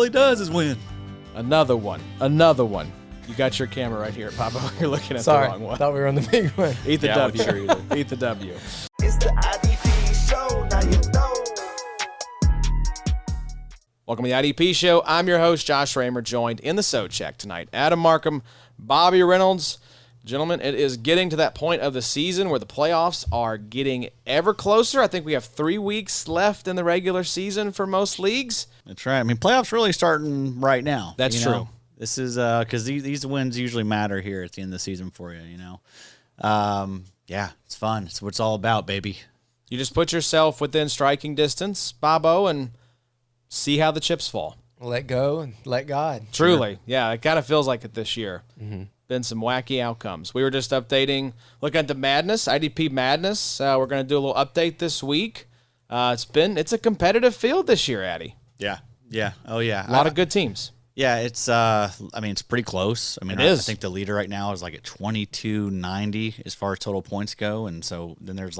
he does is win. Another one. You got your camera right here, Papa. You're looking at the wrong one. I thought we were on the big one. Eat the W. Sure you do. Eat the W. It's the IDP show, now you know. Welcome to the IDP show. I'm your host, Josh Raymer, joined in the So Check tonight. Adam Markham, Bobby Reynolds. Gentlemen, it is getting to that point of the season where the playoffs are getting ever closer. I think we have 3 weeks left in the regular season for most leagues. That's right. I mean, playoffs really starting right now. That's true. This is because these wins usually matter here at the end of the season for you, you know. Yeah, it's fun. It's what it's all about, baby. You just put yourself within striking distance, Bobo, and see how the chips fall. Let go and let God. Truly. Sure. Yeah, it kind of feels like it this year. Mm-hmm. Been some wacky outcomes. We were just looking at the madness, IDP madness. We're going to do a little update this week. It's a competitive field this year, Addy. Yeah. Oh, yeah. A lot of good teams. Yeah, it's it's pretty close. I mean, I think the leader right now is like at 2290 as far as total points go, and so then there's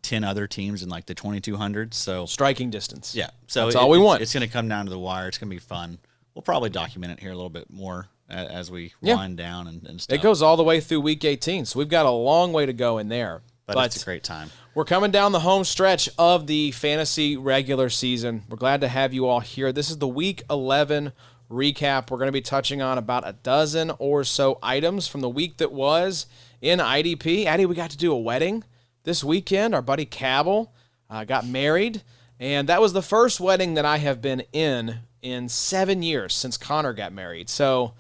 10 other teams in like the 2200s. So striking distance. Yeah, so that's all we want. It's going to come down to the wire. It's going to be fun. We'll probably document it here a little bit more as we wind down and stuff. It goes all the way through week 18, so we've got a long way to go in there. But it's a great time. We're coming down the home stretch of the fantasy regular season. We're glad to have you all here. This is the week 11 recap. We're going to be touching on about a dozen or so items from the week that was in IDP. Addy, we got to do a wedding this weekend. Our buddy Campbell got married, and that was the first wedding that I have been in 7 years since Connor got married. So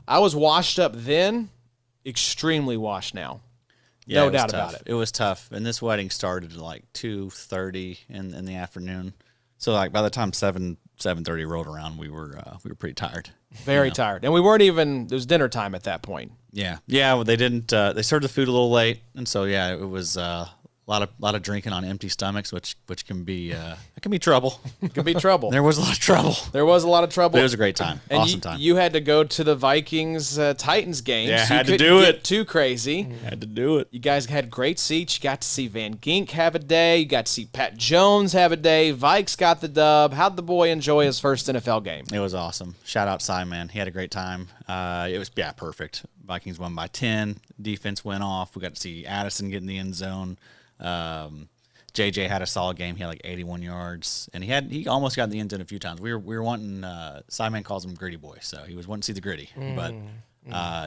I was washed up then, extremely washed now. Yeah, no doubt about it. It was tough, and this wedding started at like 2:30 in the afternoon. So like by the time 7:30 rolled around, we were pretty tired. Very tired, and we weren't even. It was dinner time at that point. Yeah. Well, they didn't. They served the food a little late, and so yeah, it was a lot of drinking on empty stomachs, which can be it can be trouble. It can be trouble. There was a lot of trouble. There was a lot of trouble. But it was a great time. And awesome time. You had to go to the Vikings Titans game. Yeah, so had you to do it. Too crazy. Had to do it. You guys had great seats. You got to see Van Gink have a day. You got to see Pat Jones have a day. Vikes got the dub. How'd the boy enjoy his first NFL game? It was awesome. Shout out Cy, man. He had a great time. It was perfect. Vikings won by 10. Defense went off. We got to see Addison get in the end zone. JJ had a solid game. He had like 81 yards, and he almost got in the end zone a few times. We were wanting. Simon calls him Gritty Boy, so he was wanting to see the gritty. But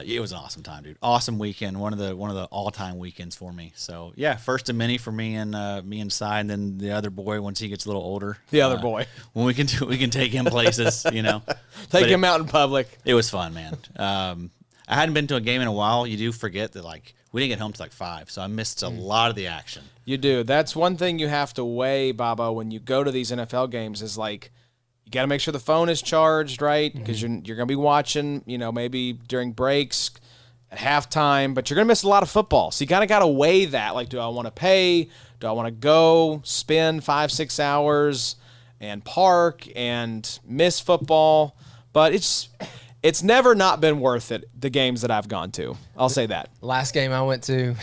it was an awesome time, dude. Awesome weekend. One of the all time weekends for me. So yeah, first of many for me and Cy, and then the other boy once he gets a little older. The other boy. When we can take him places, you know. Take him out in public. It was fun, man. I hadn't been to a game in a while. You do forget that we didn't get home till 5, so I missed a lot of the action. You do. That's one thing you have to weigh, Bobo, when you go to these NFL games is you got to make sure the phone is charged, right? Because you're going to be watching, maybe during breaks, at halftime, but you're going to miss a lot of football. So you kind of got to weigh that. Do I want to pay? Do I want to go spend 5-6 hours and park and miss football? But it's never not been worth it, the games that I've gone to. I'll say that. Last game I went to,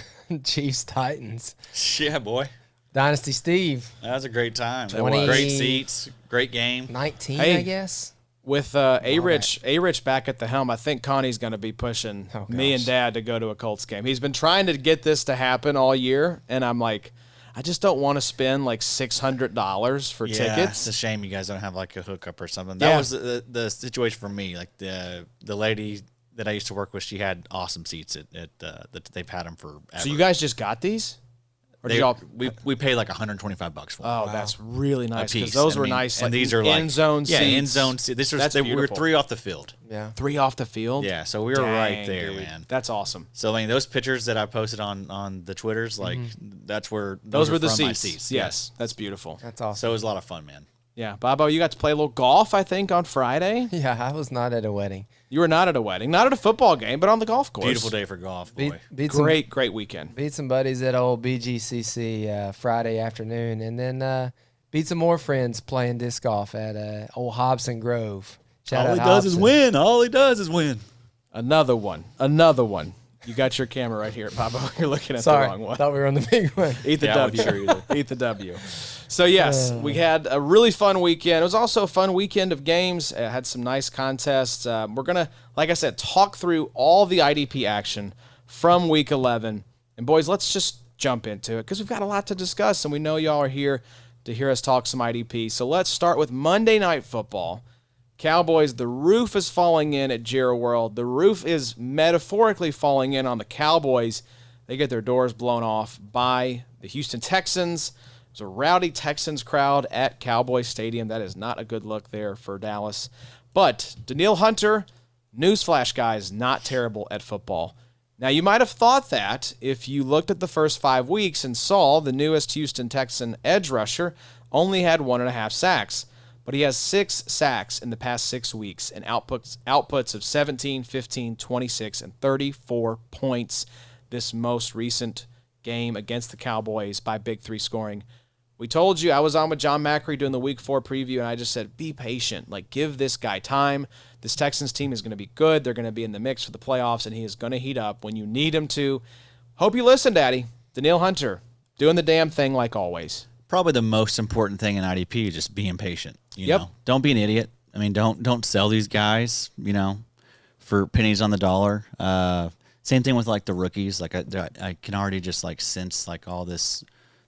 Chiefs-Titans. Yeah, boy. Dynasty Steve. That was a great time. 20, great seats, great game. 19, I guess. With A-Rich back at the helm, I think Connie's going to be pushing me and Dad to go to a Colts game. He's been trying to get this to happen all year, and I'm like, I just don't want to spend $600 for tickets. It's a shame you guys don't have a hookup or something. That was the situation for me. The lady that I used to work with, she had awesome seats that they've had them forever. So you guys just got these? Or we paid $125 for them. Oh, that's really nice because those were nice. And these are end zone seats. Yeah, end zone seats. We were 3 off the field. Yeah, 3 off the field. Yeah, so we were right there, dude. Man. That's awesome. So those pictures that I posted on the Twitters, that's where those were the seats. Yes, that's beautiful. That's awesome. So it was a lot of fun, man. Yeah, Bobo, you got to play a little golf, I think, on Friday. Yeah, I was not at a wedding. You were not at a wedding, not at a football game, but on the golf course. Beautiful day for golf, boy. Great weekend. Beat some buddies at old BGCC Friday afternoon, and then beat some more friends playing disc golf at old Hobson Grove. All he does is win. All he does is win. Another one. You got your camera right here, Papa. You're looking at the wrong one. I thought we were on the big one. Eat the W. Sure you do. Eat the W. So, yes, we had a really fun weekend. It was also a fun weekend of games. It had some nice contests. We're going to, like I said, talk through all the IDP action from Week 11. And, boys, let's just jump into it because we've got a lot to discuss, and we know y'all are here to hear us talk some IDP. So let's start with Monday Night Football. Cowboys, the roof is falling in at Giro World. The roof is metaphorically falling in on the Cowboys. They get their doors blown off by the Houston Texans. There's a rowdy Texans crowd at Cowboy Stadium. That is not a good look there for Dallas. But Danielle Hunter, newsflash, guys, not terrible at football. Now, you might have thought that if you looked at the first 5 weeks and saw the newest Houston Texan edge rusher only had 1.5 sacks. But he has 6 sacks in the past 6 weeks and outputs of 17, 15, 26, and 34 points this most recent game against the Cowboys by Big Three scoring. We told you, I was on with John Macri doing the Week 4 preview, and I just said, be patient. Like, give this guy time. This Texans team is going to be good. They're going to be in the mix for the playoffs, and he is going to heat up when you need him to. Hope you listen, Daddy. Danielle Hunter, doing the damn thing like always. Probably the most important thing in IDP is just being patient. You know, don't be an idiot. I mean, don't sell these guys, for pennies on the dollar. Same thing with like the rookies. Like I can already just like sense like all this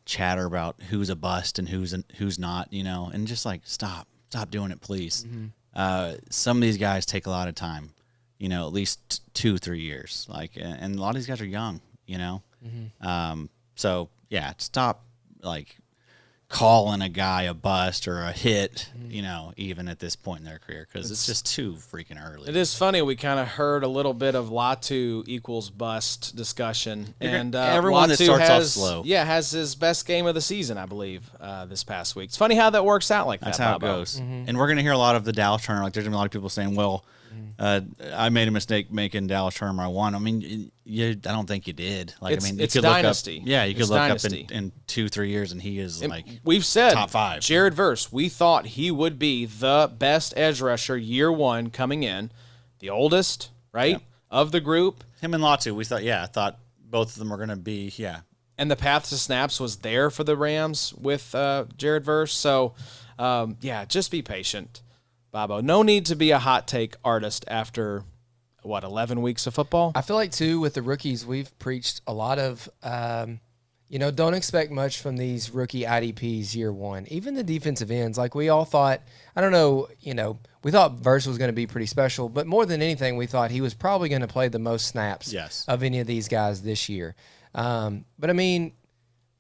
chatter about who's a bust and who's not, and just like stop doing it, please. Mm-hmm. Some of these guys take a lot of time, at least 2-3 years. Like, and a lot of these guys are young, Mm-hmm. So yeah, stop like calling a guy a bust or a hit, even at this point in their career, because it's just too freaking early. It is funny. We kind of heard a little bit of Latu equals bust discussion, and everyone Latu that starts off slow, has his best game of the season, I believe, this past week. It's funny how that works out like That's that. That's how it goes. Mm-hmm. And we're going to hear a lot of the Dallas Turner. Like, there's going to be a lot of people saying, well, I made a mistake making Dallas Turner my one. I mean, I don't think you did. Like, it's Dynasty. You could look Dynasty. Up in 2-3 years, and he is like we've said top 5. Jared Verse, we thought he would be the best edge rusher year 1 coming in, the oldest, right, of the group. Him and Latu, we thought, I thought both of them were going to be, And the path to snaps was there for the Rams with Jared Verse. So, just be patient. Bobo, no need to be a hot take artist after, 11 weeks of football? I feel like, too, with the rookies, we've preached a lot of, don't expect much from these rookie IDPs year 1. Even the defensive ends, like we all thought, I don't know, we thought Verse was going to be pretty special, but more than anything, we thought he was probably going to play the most snaps of any of these guys this year. But, I mean,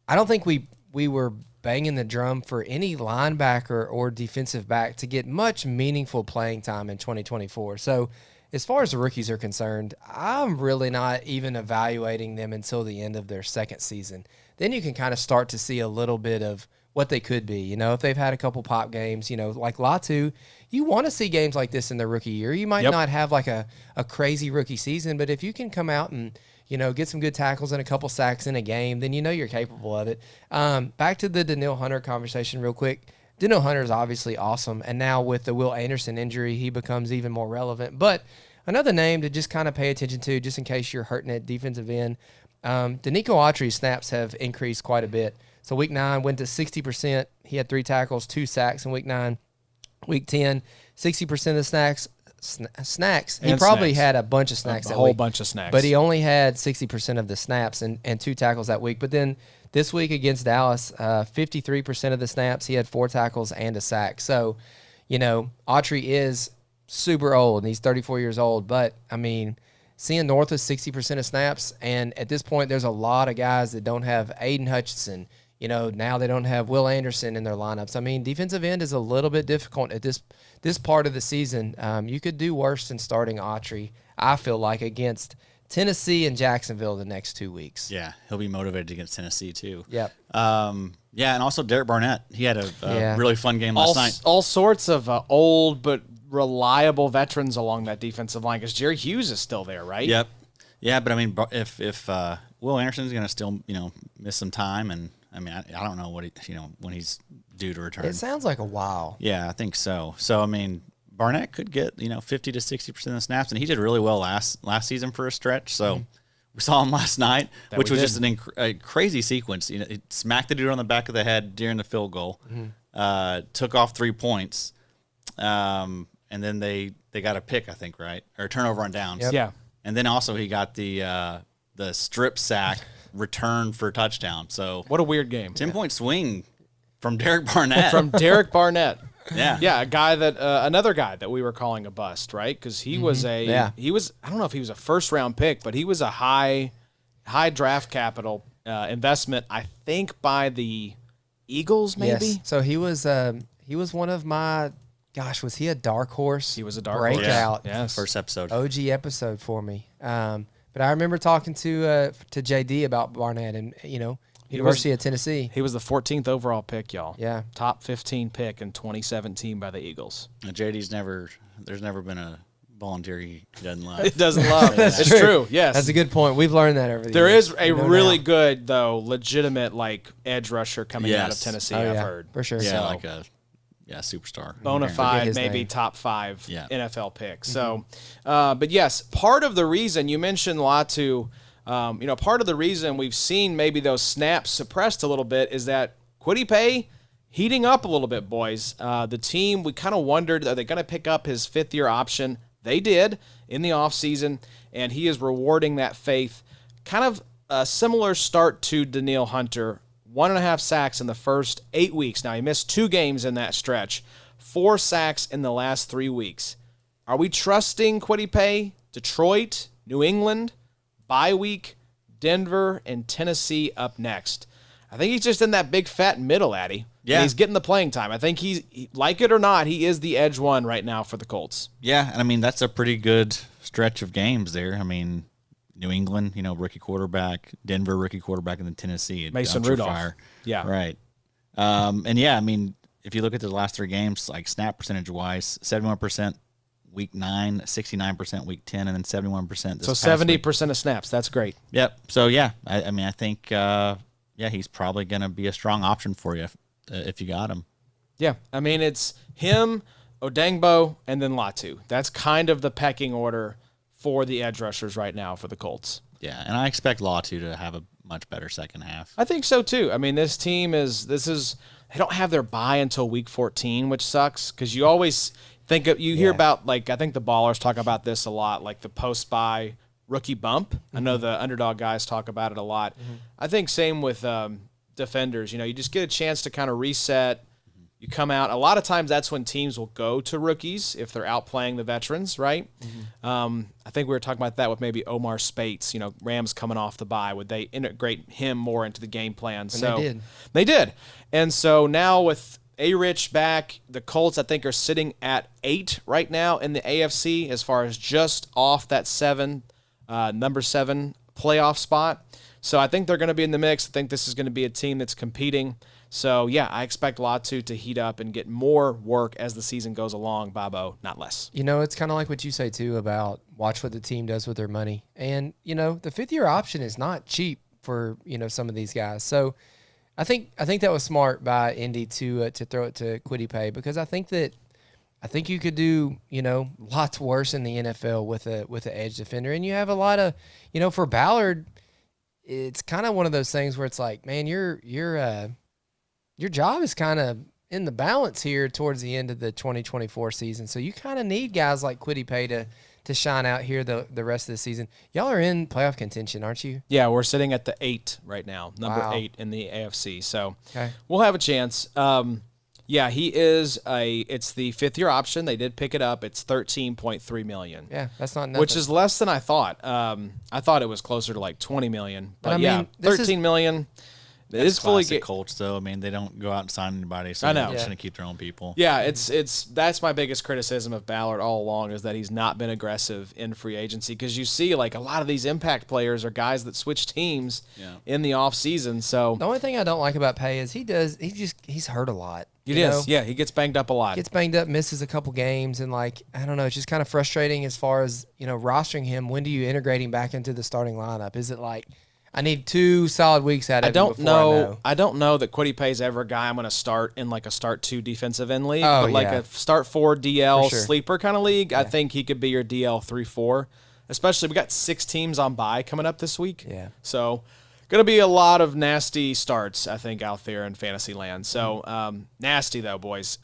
I don't think we were banging the drum for any linebacker or defensive back to get much meaningful playing time in 2024. So as far as the rookies are concerned, I'm really not even evaluating them until the end of their second season. Then you can kind of start to see a little bit of what they could be. If they've had a couple pop games, like Latu, you want to see games like this in their rookie year. You might not have like a crazy rookie season, but if you can come out and get some good tackles and a couple sacks in a game, then you're capable of it. Back to the Danielle Hunter conversation real quick. Danielle Hunter is obviously awesome, and now with the Will Anderson injury, he becomes even more relevant. But another name to just kind of pay attention to, just in case you're hurting at defensive end, Danico Autry's snaps have increased quite a bit. So Week 9 went to 60%. He had 3 tackles, 2 sacks in Week 9. Week 10, 60% of the snacks. He probably had a bunch of snacks that week. A whole bunch of snacks. But he only had 60% of the snaps and 2 tackles that week. But then this week against Dallas, 53% of the snaps, he had 4 tackles and a sack. So, Autry is super old, and he's 34 years old. But, I mean, seeing north of 60% of snaps, and at this point there's a lot of guys that don't have Aiden Hutchinson. Now they don't have Will Anderson in their lineups. I mean, defensive end is a little bit difficult at this part of the season. You could do worse than starting Autry, I feel like, against Tennessee and Jacksonville the next 2 weeks. Yeah, he'll be motivated against Tennessee too. Yep. And also Derek Barnett. He had a really fun game last night. All sorts of old but reliable veterans along that defensive line, because Jerry Hughes is still there, right? Yep. Yeah, but I mean, if Will Anderson's going to still miss some time, and I mean, I don't know what when he's due to return. It sounds like a while. Yeah, I think so. So I mean, Barnett could get 50 to 60% of the snaps, and he did really well last season for a stretch. So We saw him last night, which we was did. just a crazy sequence. You know, it smacked the dude on the back of the head during the field goal, took off 3 points, and then they got a pick, I think, right? Or a turnover on downs. Yep. Yeah. And then also he got the strip sack return for a touchdown. So What a weird game. 10-point swing from Derek Barnett. From Derek Barnett. yeah. Yeah, a guy that another guy that we were calling a bust, right? Because he was Yeah. he was, I don't know if he was a first round pick, but he was a high draft capital investment, I think, by the Eagles, maybe. Yes. So he was one of my. Gosh, was he a dark horse? He was a dark horse. breakout. Yes. First episode. OG episode for me. But I remember talking to JD about Barnett and University of Tennessee. He was the 14th overall pick, y'all. Yeah. Top 15 pick in 2017 by the Eagles. JD's there's never been a volunteer he doesn't love. It doesn't love. It's true. Yes. That's a good point. We've learned that over the There years. is a really good, though, legitimate like edge rusher coming out of Yes. Tennessee, Oh, I've yeah, heard. for sure. Yeah, So- like a superstar. Bona Forget fide, his maybe name. top 5 Yeah. NFL pick. So, but yes, part of the reason you mentioned Latu, part of the reason we've seen maybe those snaps suppressed a little bit is that Kwity Paye heating up a little bit, boys. The team, we kind of wondered, are they going to pick up his 5th-year option? They did in the offseason, and he is rewarding that faith. Kind of a similar start to Danielle Hunter. 1.5 sacks in the first 8 weeks. Now, he missed 2 games in that stretch. 4 sacks in the last 3 weeks. Are we trusting Kwity Paye? Detroit, New England, bye week, Denver, and Tennessee up next. I think he's just in that big fat middle, Addy. Yeah. And he's getting the playing time. I think like it or not, he is the edge one right now for the Colts. Yeah, and I mean that's a pretty good stretch of games there. I mean, New England, rookie quarterback, Denver rookie quarterback, and then Tennessee, Mason dumpster Rudolph. fire. Yeah. Right. And yeah, I mean, if you look at the last 3 games, like snap percentage wise, 71% week 9, 69% week 10, and then 71% this So past week. 70% of snaps. That's great. Yep. So yeah, I mean, I think he's probably going to be a strong option for you if you got him. Yeah, I mean, it's him, Odengbo, and then Latu. That's kind of the pecking order for the edge rushers right now for the Colts. Yeah, and I expect Latu to have a much better second half. I think so too. I mean, this team they don't have their bye until week 14, which sucks because you always hear about, like, I think the Ballers talk about this a lot, like the post-bye rookie bump. I know the Underdog guys talk about it a lot. I think same with defenders. You just get a chance to kind of reset. You come out. A lot of times that's when teams will go to rookies if they're outplaying the veterans, right? I think we were talking about that with maybe Omar Spates. Rams coming off the bye. Would they integrate him more into the game plan? And So they did. They did. And so now with A-Rich back, the Colts, I think, are sitting at 8 right now in the AFC as far as just off that number 7 playoff spot. So I think they're going to be in the mix. I think this is going to be a team that's competing. So, yeah, I expect Latu to heat up and get more work as the season goes along, Bobo, not less. It's kind of like what you say, too, about watch what the team does with their money. And, the 5th-year option is not cheap for, some of these guys. So I think that was smart by Indy to throw it to Kwity Paye because I think you could do, lots worse in the NFL with an edge defender. And you have a lot of, for Ballard, it's kind of one of those things where it's like, man, your job is kind of in the balance here towards the end of the 2024 season. So you kind of need guys like Kwity Paye to shine out here the rest of the season. Y'all are in playoff contention, aren't you? Yeah, we're sitting at the 8 right now, number Wow. 8 in the AFC. So Okay. we'll have a chance. Yeah, he is it's the 5th-year option. They did pick it up. It's $13.3 million. Yeah, that's not nothing. Which is less than I thought. I thought it was closer to like $20 million. But I yeah, mean, this $13 million. It It's is fully classic Colts, though. I mean, they don't go out and sign anybody, so I know. they're just Yeah. going to keep their own people. Yeah, that's my biggest criticism of Ballard all along is that he's not been aggressive in free agency because you see like a lot of these impact players are guys that switch teams in the offseason. So the only thing I don't like about Paye is he's hurt a lot. it is. Yeah, he gets banged up a lot. Gets banged up, misses a couple games, and I don't know, it's just kind of frustrating as far as, rostering him. When do you integrate him back into the starting lineup? Is it like, I need 2 solid weeks out of I him don't before I know? I don't know that Kwity Paye's ever a guy I'm going to start in like a start 2 defensive end league, Oh, but like yeah. a start 4 DL For sure. sleeper kind of league. I think he could be your DL 3-4. especially we got 6 teams on bye coming up this week. Yeah. So going to be a lot of nasty starts, I think, out there in fantasy land. So nasty, though, boys.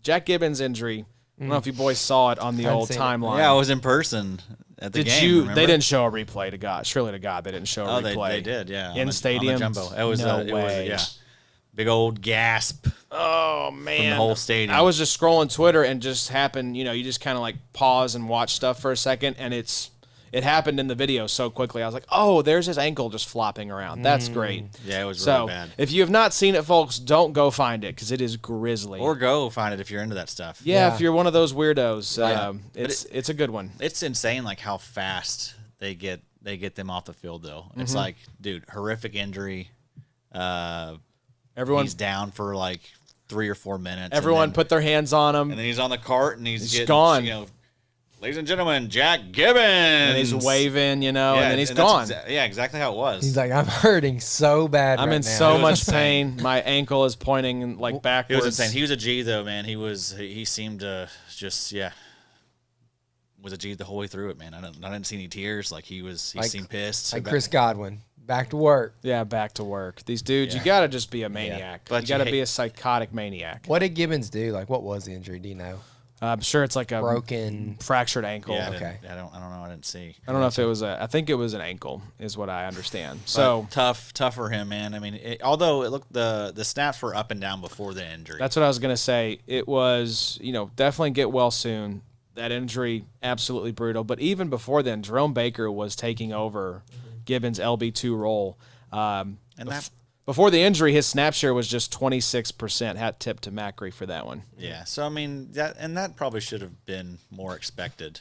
Jack Gibbens' injury, I don't know if you boys saw it on the Hadn't old seen it. timeline. Yeah, I was in person at the Did game. you? remember? They didn't show a replay to God. Surely to God, they didn't show a Oh, replay. they did, yeah. In on stadium. the jumbo. It was, No it was, way. yeah. Big old gasp. Oh man, From the whole stadium. I was just scrolling Twitter and just happened. You just kind of like pause and watch stuff for a second, and it happened in the video so quickly. I was like, oh, there's his ankle just flopping around. That's great. Yeah, it was So really bad. if you have not seen it, folks, don't go find it because it is grisly. Or go find it if you're into that stuff. yeah, Yeah. if you're one of those weirdos, Yeah. it's a good one. It's insane, like how fast they get them off the field. Though it's like, dude, horrific injury. Everyone, He's down for like 3 or 4 minutes. everyone, and then, put their hands on him, and then he's on the cart and he's getting, gone. ladies and gentlemen, Jack Gibbons. and he's waving, and then he's that's gone. Exactly how it was. He's like, I'm hurting so bad. I'm right in now. so was much insane. pain. My ankle is pointing like He backwards. was insane. He was a G though, man. He seemed to just was a G the whole way through it, man. I didn't see any tears. Like he seemed pissed. Like Chris Godwin, back to work. Yeah, back to work. These dudes, you gotta just be a maniac. But you gotta you be a psychotic maniac. What did Gibbons do? Like, what was the injury? Do you know? I'm sure it's like a Broken. fractured ankle. Yeah, Okay. I don't know. I didn't see. I don't know if it was I think it was an ankle, is what I understand. So But tough for him, man. I mean, although it looked the snaps were up and down before the injury. that's what I was gonna say. It was, definitely get well soon. That injury, absolutely brutal. But even before then, Jerome Baker was taking over Gibbons' LB2 role. and that. Before the injury, his snap share was just 26%. Hat tip to Macri for that one. Yeah. So I mean that probably should have been more expected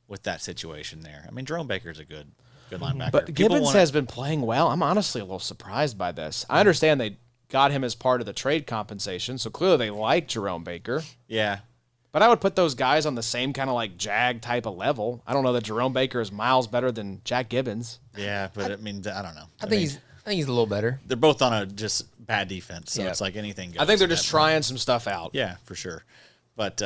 with that situation there. I mean, Jerome Baker's a good linebacker. But People Gibbons wanna- has been playing well. I'm honestly a little surprised by this. I understand they got him as part of the trade compensation, so clearly they like Jerome Baker. Yeah. But I would put those guys on the same kind of like Jag type of level. I don't know that Jerome Baker is miles better than Jack Gibbons. Yeah, but I mean, I don't know. I think he's a little better. they're both on a just bad defense, so Yeah. it's like anything goes. I think they're at just that trying some stuff out. point. Yeah, for sure. But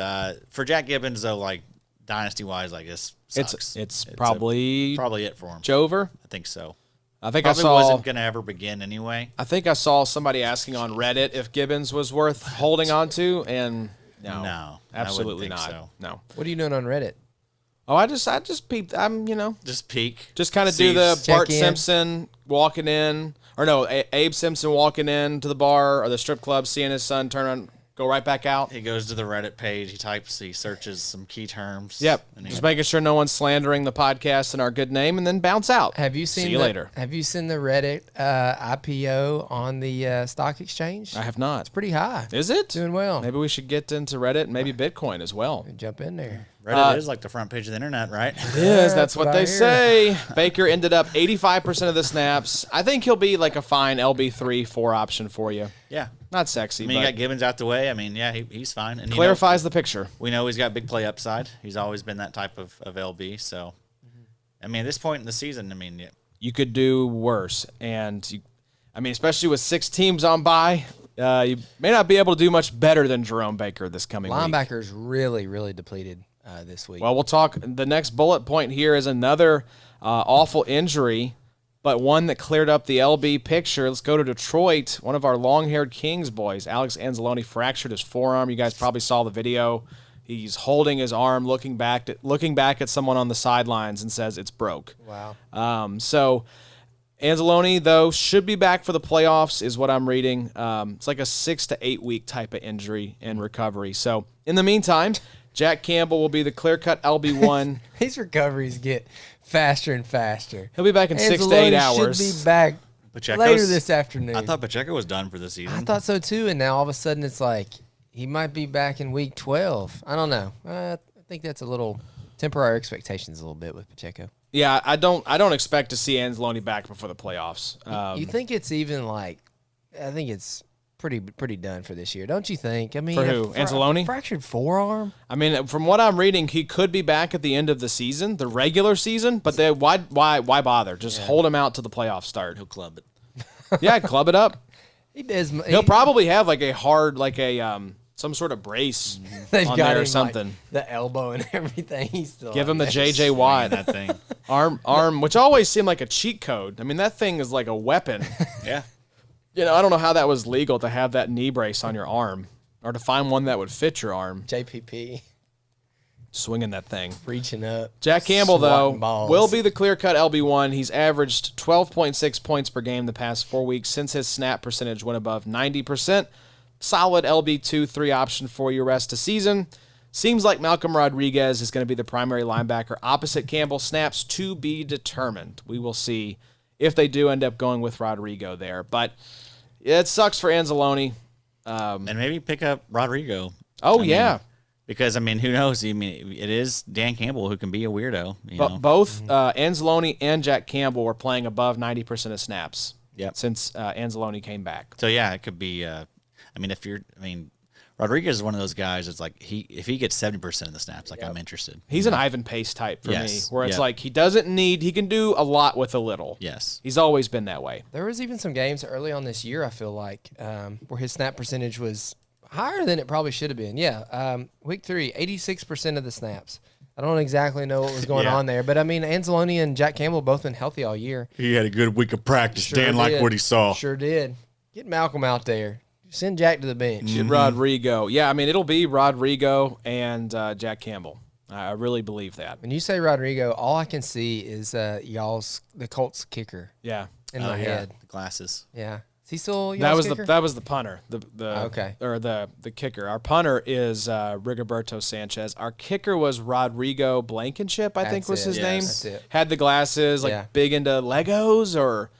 for Jack Gibbons, though, like dynasty wise, I guess sucks. It's probably probably it for him. Jover. I think so. I think Probably I saw. wasn't gonna ever begin anyway. I think I saw somebody asking on Reddit if Gibbons was worth holding on to, and no, No, I wouldn't absolutely think not. so. No. What are you doing on Reddit? Oh, I just peeped. Just peak. Just kind of do the Check Bart in. Simpson walking in, or no, Abe Simpson walking in to the bar or the strip club, seeing his son turn on, go right back out. He goes to the Reddit page. He searches some key terms. Yep. And he, Just making sure no one's slandering the podcast and our good name, and then bounce out. Have you seen See you later. Have you seen the Reddit IPO on the stock exchange? I have not. It's pretty high. Is it? Doing well. Maybe we should get into Reddit and maybe Bitcoin as well. Jump in there. Reddit is like the front page of the internet, right? It is. That's what what they I say. Baker ended up 85% of the snaps. I think he'll be like a fine LB3-4 option for you. Yeah. Not sexy, I mean, you but got Gibbons out the way. I mean, yeah, he's fine. And clarifies the picture. we know he's got big play upside. He's always been that type of LB. So, I mean, at this point in the season, I mean, yeah, You could do worse. And, especially with 6 teams on bye, you may not be able to do much better than Jerome Baker this coming week. Linebackers really, really depleted this week. Well, we'll talk. The next bullet point here is another awful injury, but one that cleared up the LB picture. Let's go to Detroit. One of our long-haired Kings boys, Alex Anzalone, fractured his forearm. You guys probably saw the video. He's holding his arm, looking back at someone on the sidelines, and says it's broke. Wow. So Anzalone, though, should be back for the playoffs, is what I'm reading. It's like a 6 to 8 week type of injury and recovery. So in the meantime, Jack Campbell will be the clear-cut LB1. These recoveries get faster and faster. He'll be back in 6 to 8 Anzalone hours. should be back Pacheco's, later this afternoon. I thought Pacheco was done for the season. I thought so too, and now all of a sudden it's like he might be back in week 12. I don't know. I think that's a little temporary expectations a little bit with Pacheco. Yeah, I don't expect to see Anzalone back before the playoffs. You think it's even like? I think it's pretty done for this year, don't you think? I mean, For who? Anzalone? Fractured forearm. I mean, from what I'm reading, he could be back at the end of the season, the regular season. But why bother? Just hold him out to the playoff start. He'll club it. Yeah, club it up. He does. He'll probably have like a hard, some sort of brace They've on got there him or something. like, the elbow and everything. He's still Give out him the there. JJ Watt that thing. arm, which always seemed like a cheat code. I mean, that thing is like a weapon. Yeah. I don't know how that was legal to have that knee brace on your arm or to find one that would fit your arm. JPP Swinging that thing. reaching up. Jack Campbell, though, swatting balls. will be the clear-cut LB1. He's averaged 12.6 points per game the past 4 weeks since his snap percentage went above 90%. Solid LB2 3 option for you rest of season. Seems like Malcolm Rodriguez is going to be the primary linebacker opposite Campbell. Snaps to be determined. We will see if they do end up going with Rodrigo there. But it sucks for Anzalone. And maybe pick up Rodrigo. Oh, I yeah. mean, because, I mean, who knows? I mean, it is Dan Campbell who can be a weirdo. But know? both Anzalone and Jack Campbell were playing above 90% of snaps Yep. since Anzalone came back. So, yeah, it could be Rodriguez is one of those guys that's like, if he gets 70% of the snaps, like, I'm interested. He's an Ivan Pace type for Yes. me, where it's Yep. like he can do a lot with a little. Yes. He's always been that way. There was even some games early on this year, I feel like, where his snap percentage was higher than it probably should have been. Yeah, week 3, 86% of the snaps. I don't exactly know what was going Yeah. on there, but I mean, Anzalone and Jack Campbell both been healthy all year. He had a good week of practice. Sure did. Sure did. Get Malcolm out there. Send Jack to the bench. Get Rodrigo. Yeah, I mean, it'll be Rodrigo and Jack Campbell. I really believe that. When you say Rodrigo, all I can see is the Colts kicker Yeah. in my head. The glasses. Yeah. Is he still That y'all's was kicker? the punter. The Okay. Or the kicker. Our punter is Rigoberto Sanchez. Our kicker was Rodrigo Blankenship, I think That's was it. his Yes. name. That's it. Had the glasses, like Yeah. big into Legos or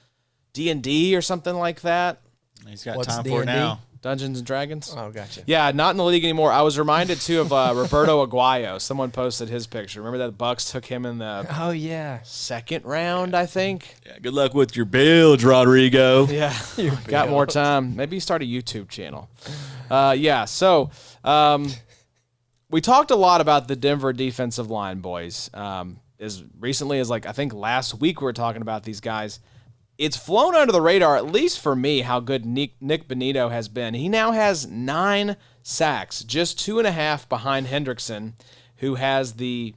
D&D or something like that. He's got What's time for it D&D? now. Dungeons and Dragons. Oh, gotcha. Yeah, not in the league anymore. I was reminded too of Roberto Aguayo. Someone posted his picture. Remember that the Bucks took him in the Oh, yeah. second round, I think. Yeah, good luck with your builds, Rodrigo. Yeah, got more time. Maybe start a YouTube channel. So we talked a lot about the Denver defensive line, boys. As recently as, like, I think last week we were talking about these guys. It's flown under the radar, at least for me, how good Nik Bonitto has been. He now has 9 sacks, just 2.5 behind Hendrickson, who's the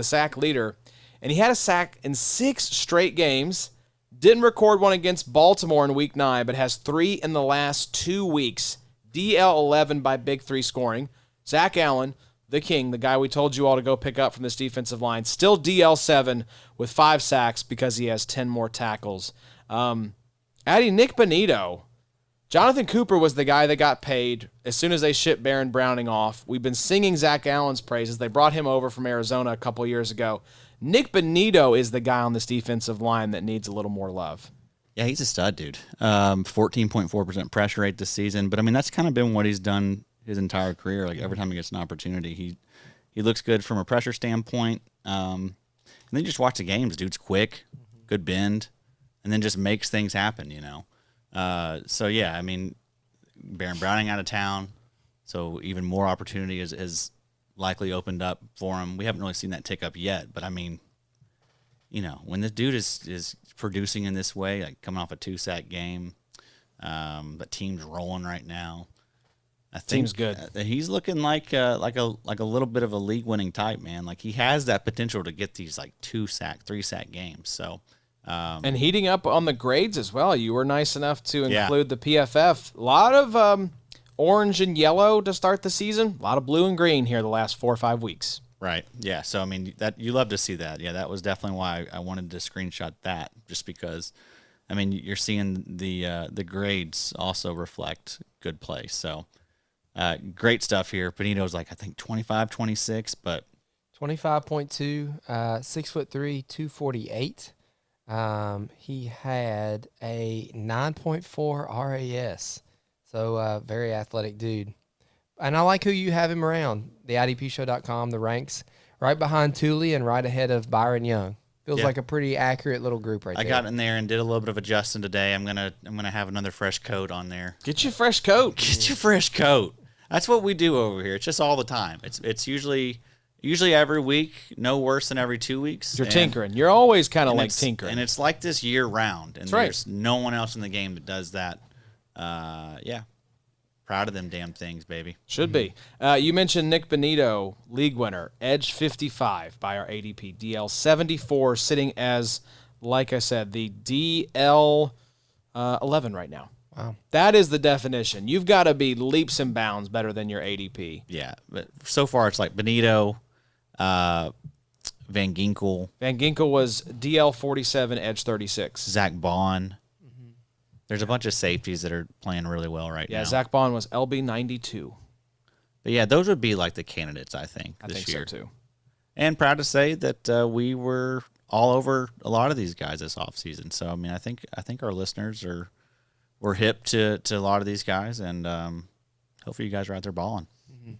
sack leader. And he had a sack in 6 straight games. Didn't record one against Baltimore in Week 9, but has 3 in the last 2 weeks. DL 11 by Big 3 scoring. Zach Allen, the king, the guy we told you all to go pick up from this defensive line, still DL 7 with 5 sacks because he has 10 more tackles. Adding Nik Bonitto, Jonathan Cooper was the guy that got paid as soon as they shipped Baron Browning off. We've been singing Zach Allen's praises. They brought him over from Arizona a couple years ago. Nik Bonitto is the guy on this defensive line that needs a little more love. Yeah, he's a stud, dude. 14.4% pressure rate this season. But, I mean, that's kind of been what he's done his entire career. Like, every time he gets an opportunity, he looks good from a pressure standpoint. And then you just watch the games. Dude's quick, good bend, and then just makes things happen, you know. So, yeah, I mean, Baron Browning out of town, so even more opportunity is likely opened up for him. We haven't really seen that tick up yet, but, I mean, you know, when this dude is producing in this way, like coming off a 2-sack game, the team's rolling right now. I think Team's good. He's looking like a little bit of a league-winning type, man. Like, he has that potential to get these like 2-sack, 3-sack games. So, And heating up on the grades as well. You were nice enough to Yeah. include the PFF. A lot of orange and yellow to start the season. A lot of blue and green here the last 4 or 5 weeks. right, yeah. So, I mean, that you love to see that. Yeah, that was definitely why I wanted to screenshot that, just because, I mean, you're seeing the grades also reflect good play. So, great stuff here. Bonitto's like, I think 25, 26, but 25.2, 6'3", 248. He had a 9.4 RAS. So very athletic dude. And I like who you have him around. The IDPshow.com, the ranks, right behind Thule and right ahead of Byron Young. Feels Yeah. like a pretty accurate little group right I there. got in there and did a little bit of adjusting today. I'm gonna have another fresh coat on there. Get your fresh coat. Get your fresh coat. That's what we do over here. It's just all the time. It's usually every week, no worse than every 2 weeks. You're tinkering. You're always kind of and like it's- tinkering. And it's like this year round. And right. there's no one else in the game that does that. Yeah. Proud of them damn things, baby. Should be. You mentioned Nik Bonitto, league winner, edge 55 by our ADP. DL 74 sitting as, like I said, the DL 11 right now. Wow. That is the definition. You've got to be leaps and bounds better than your ADP. Yeah, but so far it's like Bonitto, Van Ginkel. Van Ginkel was DL 47, edge 36. Zach Bond. There's a bunch of safeties that are playing really well right now. Yeah, Zach Bond was LB 92. But yeah, those would be like the candidates, I think, I this think year. so too. And proud to say that we were all over a lot of these guys this offseason. So I mean, I think our listeners were hip to a lot of these guys, and hopefully you guys are out there balling.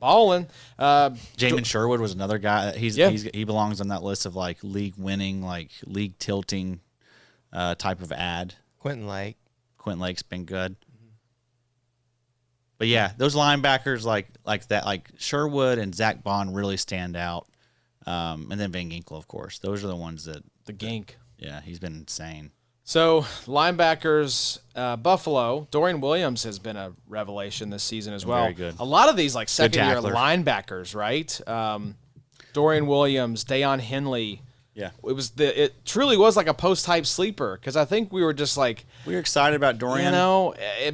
Balling. Jamin Sherwood was another guy. He belongs on that list of like league winning, like league tilting type of ad. Quentin Lake. Quentin Lake's been good. But yeah, those linebackers like that, like Sherwood and Zach Bond really stand out. And then Van Ginkel, of course. Those are the ones that The Gink. yeah, he's been insane. So, linebackers, Buffalo, Dorian Williams has been a revelation this season as well. Very good. A lot of these, like, second-year tackler. linebackers, right? Dorian Williams, Dayon Henley. Yeah. It truly was like a post-hype sleeper, because I think we were just like, We were excited about Dorian.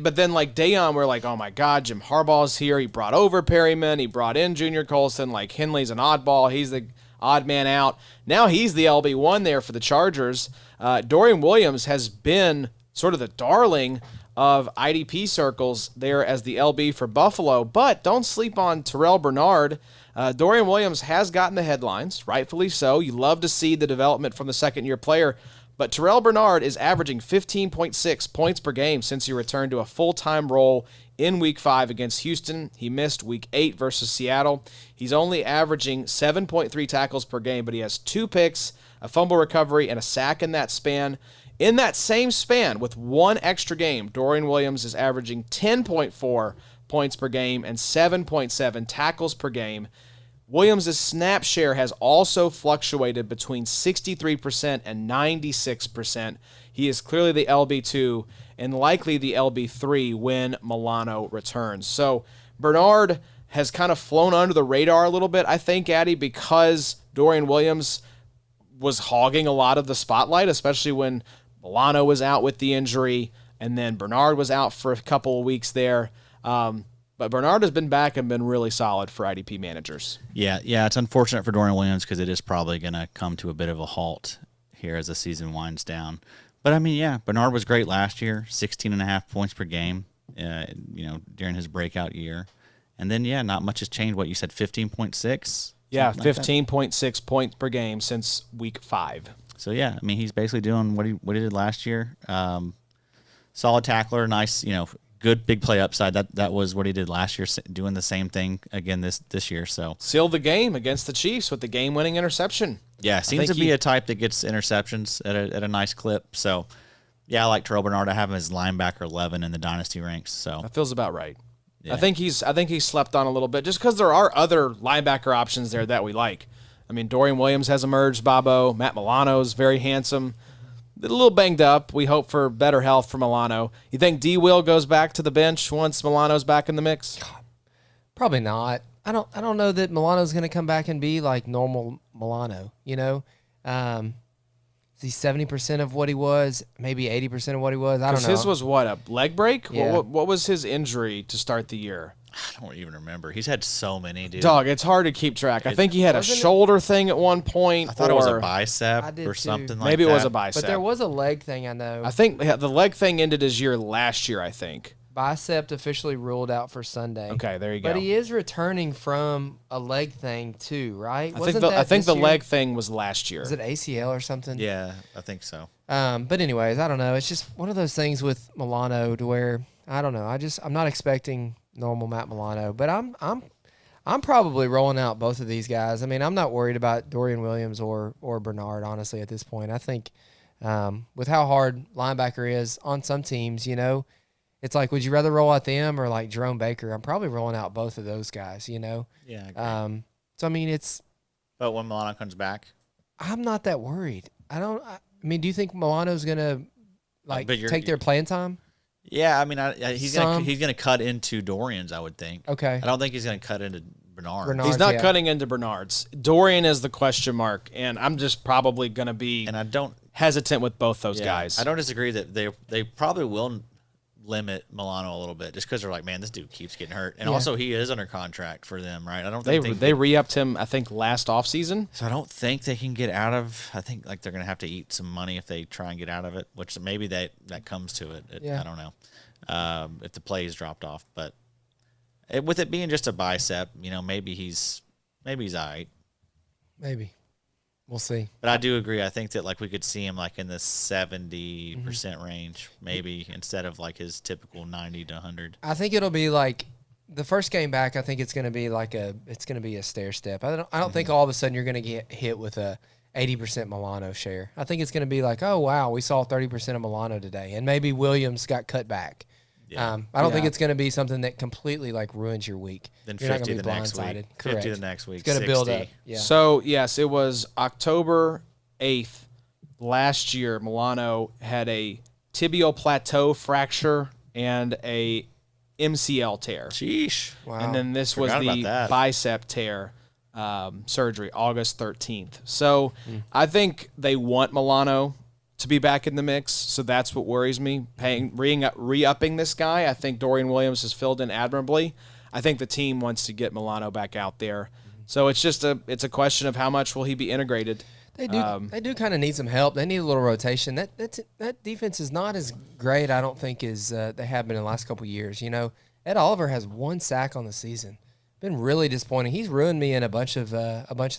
but then, like, Dayon, we're like, oh, my God, Jim Harbaugh's here. He brought over Perryman. He brought in Junior Colson. Like, Henley's an oddball. He's the odd man out. Now he's the LB1 there for the Chargers. Dorian Williams has been sort of the darling of IDP circles there as the LB for Buffalo, but don't sleep on Terrel Bernard. Dorian Williams has gotten the headlines, rightfully so. You love to see the development from the second-year player, but Terrel Bernard is averaging 15.6 points per game since he returned to a full-time role in Week 5 against Houston. He missed Week 8 versus Seattle. He's only averaging 7.3 tackles per game, but he has 2 picks, a fumble recovery, and a sack in that span. In that same span, with 1 extra game, Dorian Williams is averaging 10.4 points per game and 7.7 tackles per game. Williams' snap share has also fluctuated between 63% and 96%. He is clearly the LB2 and likely the LB3 when Milano returns. So Bernard has kind of flown under the radar a little bit, I think, Addy, because Dorian Williams was hogging a lot of the spotlight, especially when Milano was out with the injury, and then Bernard was out for a couple of weeks there. But Bernard has been back and been really solid for IDP managers. Yeah, it's unfortunate for Dorian Williams because it is probably going to come to a bit of a halt here as the season winds down. But I mean, yeah, Bernard was great last year, 16.5 points per game, during his breakout year. And then, yeah, not much has changed. What you said, 15.6? Yeah, 15.6 points per game since Week 5. So, yeah, I mean, he's basically doing what he did last year. Solid tackler, nice, good big play upside. That was what he did last year, doing the same thing again this year. So sealed the game against the Chiefs with the game-winning interception. Yeah, seems to be a type that gets interceptions at a nice clip. So, yeah, I like Terrel Bernard. I have him as linebacker 11 in the Dynasty ranks. So that feels about right. Yeah. I think he's slept on a little bit just because there are other linebacker options there that we like. I mean, Dorian Williams has emerged, Bobo. Matt Milano's very handsome. A little banged up. We hope for better health for Milano. You think D. Will goes back to the bench once Milano's back in the mix? Probably not. I don't know that Milano's going to come back and be like normal Milano. Is he 70% of what he was? Maybe 80% of what he was? I don't know. His was what, a leg break? Yeah. What was his injury to start the year? I don't even remember. He's had so many, dude. Dog, it's hard to keep track. I think he had a shoulder thing at one point. I thought it was a bicep or something like that. Maybe it was a bicep. But there was a leg thing, I know. I think the leg thing ended his year last year, I think. Bicep officially ruled out for Sunday. Okay, there you go. But he is returning from a leg thing too, right? I think the leg thing was last year. Was it ACL or something? Yeah, I think so. But anyways, I don't know. It's just one of those things with Milano to where I don't know. I'm not expecting normal Matt Milano, but I'm probably rolling out both of these guys. I mean, I'm not worried about Dorian Williams or Bernard, honestly, at this point. I think with how hard linebacker is on some teams, it's like, would you rather roll out them or like Jerome Baker? I'm probably rolling out both of those guys, Yeah, I agree. So I mean, But when Milano comes back, I'm not that worried. I mean, do you think Milano's gonna take their playing time? Yeah, I mean, he's Some. gonna cut into Dorian's, I would think. Okay. I don't think he's gonna cut into Bernard. Bernard. He's not yeah. cutting into Bernard's. Dorian is the question mark, and I'm just probably going to be And I don't hesitant with both those yeah, guys. I don't disagree that they probably will limit Milano a little bit just because they're like, man, this dude keeps getting hurt, and Yeah. also he is under contract for them, right? I don't They think they re-upped him, I think, last offseason. so I don't think they can get out of. I think like they're gonna have to eat some money if they try and get out of it, which maybe that comes to it. Yeah. I don't know if the play is dropped off, but with it being just a bicep, maybe he's all right. Maybe. We'll see. But I do agree. I think that like we could see him like in the 70% range, maybe instead of like his typical 90 to 100. I think it'll be like the first game back. I think it's going to be like a stair step. I don't think all of a sudden you're going to get hit with a 80% Milano share. I think it's going to be like, oh wow, we saw 30% of Milano today, and maybe Williams got cut back. Yeah. I don't think it's going to be something that completely like ruins your week. Then You're not 50 gonna the be next week. blindsided. 50 Correct. the next week. It's going to 60. build up. Yeah. So, yes, it was October 8th last year. Milano had a tibial plateau fracture and a MCL tear. Sheesh. Wow. And then this was Forgot about the that. bicep tear surgery, August 13th. So I think they want Milano to be back in the mix, so that's what worries me. Re-upping this guy, I think Dorian Williams has filled in admirably. I think the team wants to get Milano back out there. So it's just a question of how much will he be integrated. They do kind of need some help. They need a little rotation. That defense is not as great, I don't think, as they have been in the last couple of years. Ed Oliver has 1 sack on the season. Been really disappointing. He's ruined me in a bunch of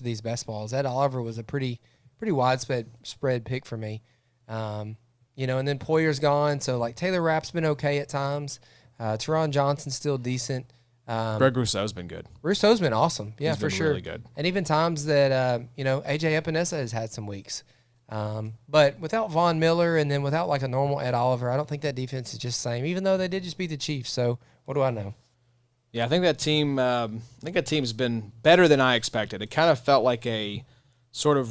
these best balls. Ed Oliver was a pretty widespread pick for me. And then Poyer's gone, so like Taylor Rapp's been okay at times. Teron Johnson's still decent. Greg Rousseau's been good. Rousseau's been awesome, yeah, He's for been sure. really good. And even times that AJ Epinesa has had some weeks, but without Von Miller and then without like a normal Ed Oliver, I don't think that defense is just the same. Even though they did just beat the Chiefs, so what do I know? Yeah, I think that team's been better than I expected. It kind of felt like a sort of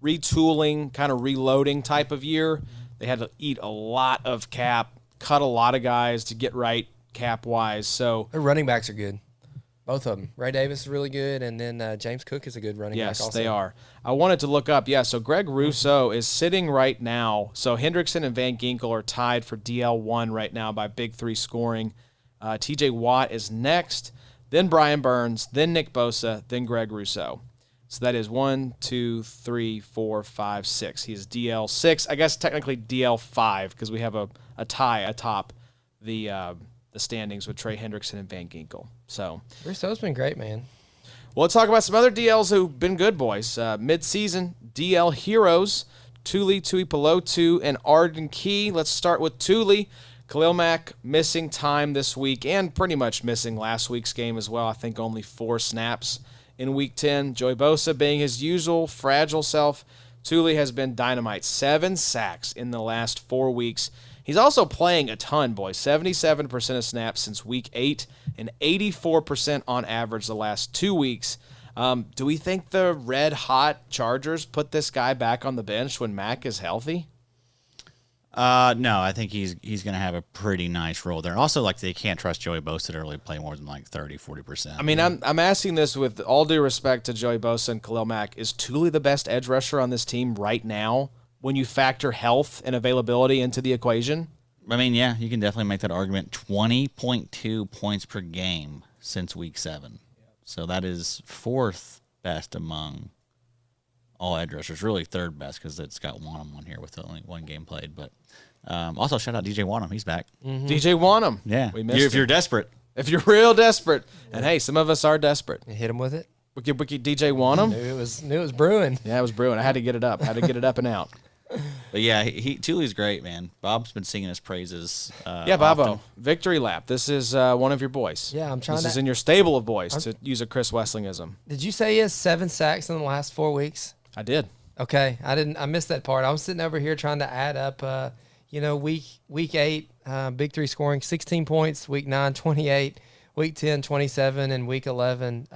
retooling, kind of reloading type of year. They had to eat a lot of cap, cut a lot of guys to get right cap-wise. So Their running backs are good, both of them. Ray Davis is really good, and then James Cook is a good running back yes, also. they are. I wanted to look up. Yeah, so Greg Rousseau is sitting right now. So Hendrickson and Van Ginkel are tied for DL1 right now by Big Three scoring. TJ Watt is next, then Brian Burns, then Nick Bosa, then Greg Rousseau. So that is 1, 2, 3, 4, 5, 6. He's DL6. I guess technically DL5 because we have a tie atop the standings with Trey Hendrickson and Van Ginkel. So Rousseau's been great, man. well, let's talk about some other DLs who've been good, boys. Midseason DL Heroes, Tuli Tuipulotu, and Arden Key. Let's start with Tuli. Khalil Mack missing time this week and pretty much missing last week's game as well. I think only 4 snaps in Week 10. Joey Bosa being his usual fragile self. Tuli has been dynamite. 7 sacks in the last 4 weeks. He's also playing a ton, boys. 77% of snaps since Week 8 and 84% on average the last 2 weeks. Do we think the red-hot Chargers put this guy back on the bench when Mack is healthy? No, I think he's going to have a pretty nice role there. Also, like they can't trust Joey Bosa to really play more than like 30, 40%. I mean, I'm asking this with all due respect to Joey Bosa and Khalil Mack. Is Tuli the best edge rusher on this team right now when you factor health and availability into the equation? I mean, yeah, you can definitely make that argument. 20.2 points per game since Week 7. So that is 4th best among all edge rushers. Really 3rd best because it's got Wanham on here with only 1 game played. But also, shout out DJ Wanham. He's back. DJ Wanham. Yeah. We missed If you're desperate. If you're real desperate. And, hey, some of us are desperate. You hit him with it. Wiki DJ Wanham? Knew it was brewing. Yeah, it was brewing. I had to get it up. I had to get it up and out. But yeah, Tuli's great, man. Bob's been singing his praises. Yeah, Bobo. often. Victory lap. This is one of your boys. Yeah, I'm trying This to. is in your stable of boys, to use a Chris Wesslingism. Did you say he has 7 sacks in the last 4 weeks? I did. Okay, I missed that part. I was sitting over here trying to add up. Week 8, Big Three scoring 16 points. Week 9, 28. Week 10, 27, and Week 11,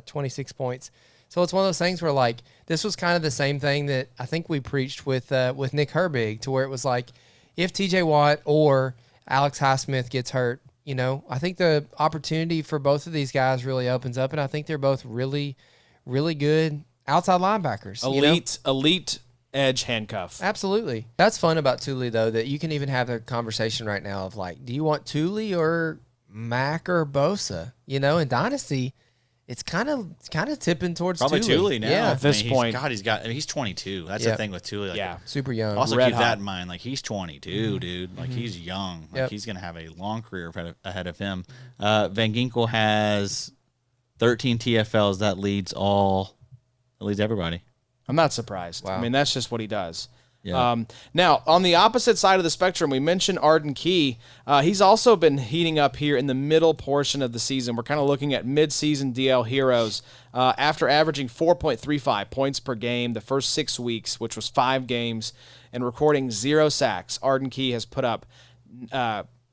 26 points. So it's one of those things where like this was kind of the same thing that I think we preached with Nick Herbig, to where it was like, if TJ Watt or Alex Highsmith gets hurt, I think the opportunity for both of these guys really opens up, and I think they're both really, really good outside linebackers. Elite edge handcuff. Absolutely. That's fun about Thule, though, that you can even have a conversation right now of like, do you want Thule or Mac or Bosa? In Dynasty, it's kind of tipping towards probably Thule now. Yeah, at this point. He's 22. That's the thing with Thule. Like, super young. Also Red keep hot. that in mind. Like, he's 22, dude. Like, he's young. Like, he's gonna have a long career ahead of him. Van Ginkel has 13 TFLs. That leads everybody. I'm not surprised. Wow. I mean, that's just what he does. Yeah. Now, on the opposite side of the spectrum, we mentioned Arden Key. He's also been heating up here in the middle portion of the season. We're kind of looking at Midseason DL Heroes. After averaging 4.35 points per game the first 6 weeks, which was 5 games, and recording 0 sacks, Arden Key has put up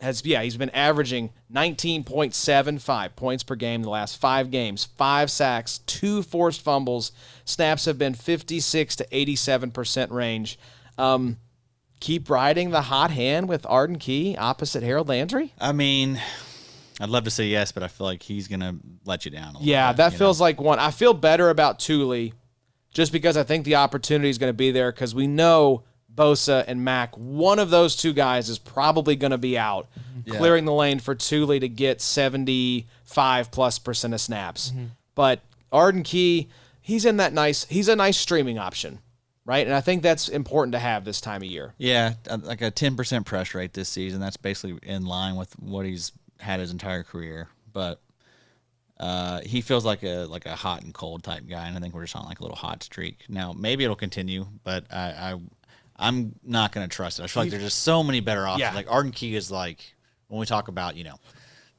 he's been averaging 19.75 points per game the last 5 games, 5 sacks, 2 forced fumbles. Snaps have been 56 to 87% range. Keep riding the hot hand with Arden Key opposite Harold Landry? I mean, I'd love to say yes, but I feel like he's going to let you down a little bit, that feels like one. I feel better about Thule just because I think the opportunity is going to be there because we know Bosa and Mac, one of those two guys is probably going to be out, clearing the lane for Thule to get 75+% of snaps. But Arden Key, he's a nice streaming option, right? And I think that's important to have this time of year. Yeah, like a 10% pressure rate this season. That's basically in line with what he's had his entire career. But he feels like a hot and cold type guy, and I think we're just on like a little hot streak. Now, maybe it'll continue, but I'm not going to trust it. I feel like there's just so many better options. Yeah. Like Arden Key is like, when we talk about,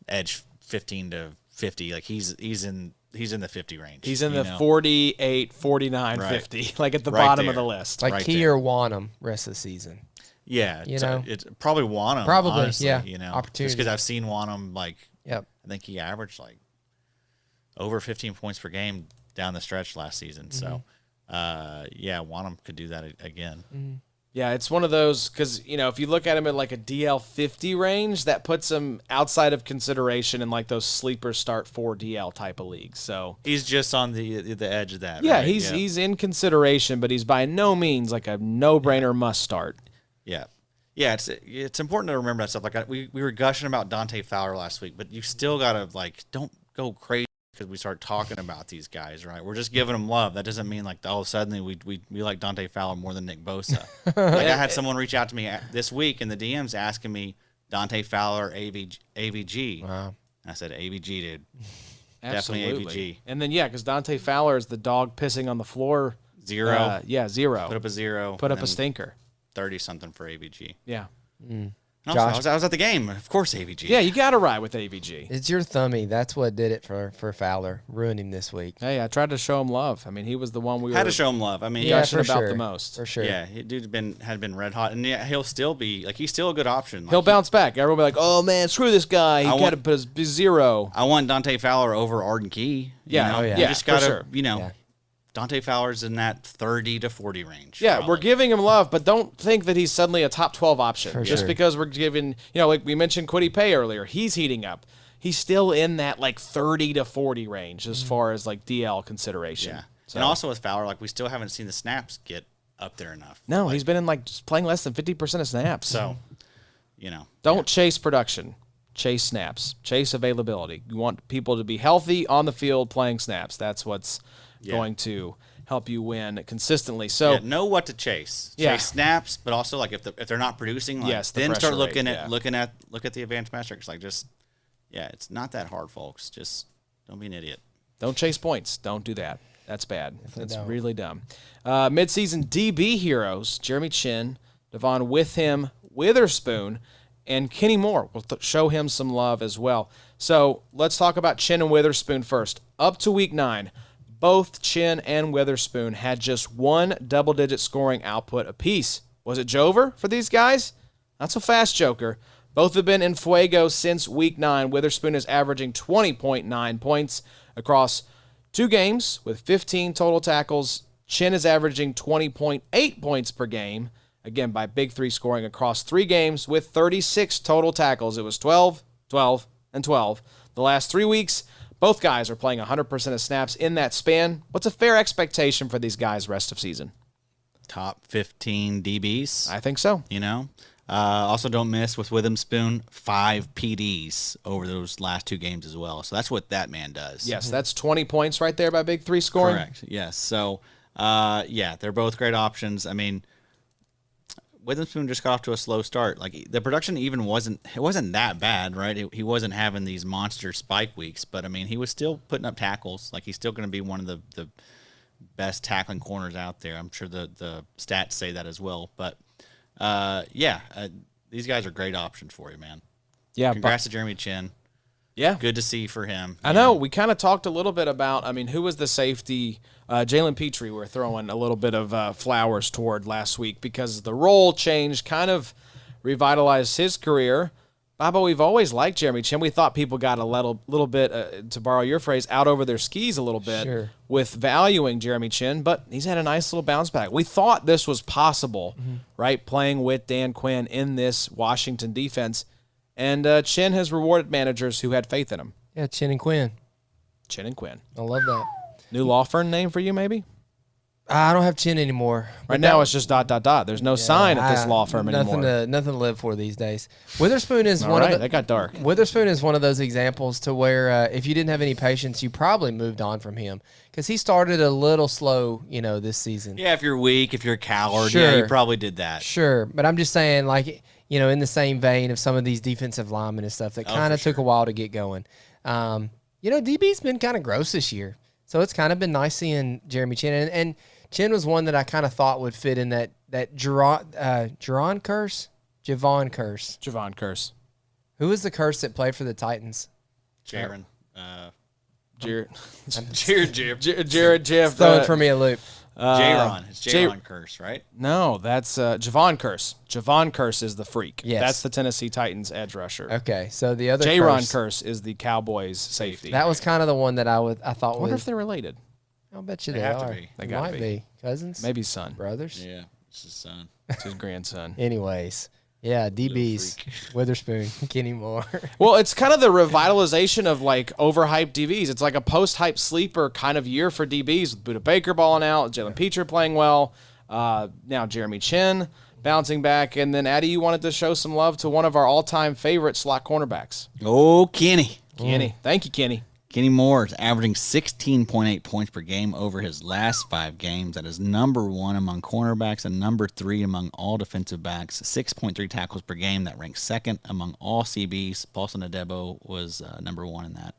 edge 15 to 50, like he's in the 50 range. He's in the 48, 49, Right. 50, like at the Right bottom there. of the list. like right Key there. or Wanham rest of the season. Yeah, You know? it's probably Wanham. Probably, honestly, yeah. Just Opportunity. because I've seen Wanham, like, Yep. I think he averaged like over 15 points per game down the stretch last season. So, Wanham could do that again. Yeah, it's one of those because, if you look at him at like a DL 50 range, that puts him outside of consideration in like those sleeper start 4 DL type of leagues. So He's just on the edge of that. yeah, right? he's in consideration, but he's by no means like a no-brainer must start. Yeah. Yeah, it's important to remember that stuff. Like we were gushing about Dante Fowler last week, but you still gotta don't go crazy because we start talking about these guys, right? We're just giving them love. That doesn't mean like all of a sudden we like Dante Fowler more than Nik Bosa. Like I had someone reach out to me this week in the DMs asking me Dante Fowler AVG. Wow. And I said AVG, dude. Absolutely. Definitely AVG. And then because Dante Fowler is the dog pissing on the floor. 0. 0. Put up a 0. Put up and a then stinker. 30 something for AVG. Yeah. And also, Josh. I was at the game. Of course, AVG. Yeah, you got to ride with AVG. It's your thummy. That's what did it for Fowler. Ruined him this week. Hey, I tried to show him love. I mean, he was the one we Had were to show him love. I mean, Yeah, gushing for about sure. the most. For sure. yeah, dude had been red hot, and yeah, he'll still be like he's still a good option. Like, He'll bounce back. Everyone will be like, "Oh man, screw this guy. He got to put his 0." I want Dante Fowler over Arden Key. Yeah, you know? yeah. You just gotta, for sure. Yeah. Dante Fowler's in that 30 to 40 range. Yeah, probably. we're giving him love, but don't think that he's suddenly a top 12 option. For Just sure. because we're giving, like we mentioned Kwity Paye earlier, he's heating up. He's still in that like 30 to 40 range as far as like DL consideration. Yeah, So, and also with Fowler, like we still haven't seen the snaps get up there enough. no, he's been in like just playing less than 50% of snaps. So, Don't chase production. Chase snaps. Chase availability. You want people to be healthy on the field playing snaps. That's what's going to help you win consistently. So yeah, know what to chase. Yeah. Chase snaps, but also like if they're not producing, like, Yes, the then start pressure looking rate, at look at the advanced metrics. Like it's not that hard, folks. Just don't be an idiot. don't chase points. Don't do that. That's bad. That's don't. really dumb. Midseason DB Heroes, Jeremy Chin, Devon Witham, Witherspoon, and Kenny Moore. We'll show him some love as well. So let's talk about Chin and Witherspoon first. Up to week 9, both Chin and Witherspoon had just one double-digit scoring output apiece. Was it Jover for these guys? Not so fast, Joker. Both have been in Fuego since week 9. Witherspoon is averaging 20.9 points across 2 games with 15 total tackles. Chin is averaging 20.8 points per game again, by Big Three scoring across 3 games with 36 total tackles. It was 12, 12, and 12. The last 3 weeks, both guys are playing 100% of snaps in that span. What's a fair expectation for these guys rest of season? Top 15 DBs. I think so. You know, also don't miss with Witherspoon 5 PDs over those last 2 games as well. So that's what that man does. Yes, that's 20 points right there by Big Three scoring. Correct. Yes. So, yeah, they're both great options. I mean, Witherspoon just got off to a slow start. Like the production even wasn't that bad, right? He wasn't having these monster spike weeks, but I mean, he was still putting up tackles. Like he's still going to be one of the best tackling corners out there. I'm sure the stats say that as well. But these guys are great options for you, man. Yeah, congrats to Jeremy Chin. Yeah, good to see for him. I know. We kind of talked a little bit about. I mean, who was the safety? Jalen Petrie. We're throwing a little bit of flowers toward last week because the role change kind of revitalized his career. Baba, we've always liked Jeremy Chin. We thought people got a little bit, to borrow your phrase, out over their skis a little bit with valuing Jeremy Chin, but he's had a nice little bounce back. We thought this was possible, right, playing with Dan Quinn in this Washington defense, and Chin has rewarded managers who had faith in him. Yeah, Chin and Quinn. Chin and Quinn. I love that. New law firm name for you, maybe? I don't have Chin anymore. Right now it's just ... There's no sign at this law firm anymore. Nothing to live for these days. Witherspoon is that got dark. Witherspoon is one of those examples to where if you didn't have any patience, you probably moved on from him because he started a little slow, this season. Yeah, if you're weak, if you're a coward, Sure. yeah, you probably did that. Sure, but I'm just saying, like, in the same vein of some of these defensive linemen and stuff that kind of took a while to get going. DB's been kind of gross this year, so it's kind of been nice seeing Jeremy Chin and Chin was one that I kind of thought would fit in that Javon Curse. Javon Curse. Who was the Curse that played for the Titans? Jaron. Jared Jeff. Throwing for me a loop. Jaron. It's Jaron Curse, right? No, that's Javon Curse. Javon Curse is the freak. Yes. That's the Tennessee Titans edge rusher. Okay, so the other Jaron Curse is the Cowboys safety. That was kind of the one that I thought I wonder if they're related. I'll bet you They they have to are. be. They might gotta be. Cousins? Maybe son. Brothers? Yeah, it's his son. It's his grandson. Anyways. Yeah, DBs. Witherspoon. Kenny Moore. Well, it's kind of the revitalization of like overhyped DBs. It's like a post-hype sleeper kind of year for DBs with Budda Baker balling out, Jalen Petrie playing well, now Jeremy Chin bouncing back, and then Addy, you wanted to show some love to one of our all-time favorite slot cornerbacks. Oh, Kenny. Thank you, Kenny. Kenny Moore is averaging 16.8 points per game over his last 5 games. That is number 1 among cornerbacks and number 3 among all defensive backs. 6.3 tackles per game. That ranks 2nd among all CBs. Paulson Adebo was number 1 in that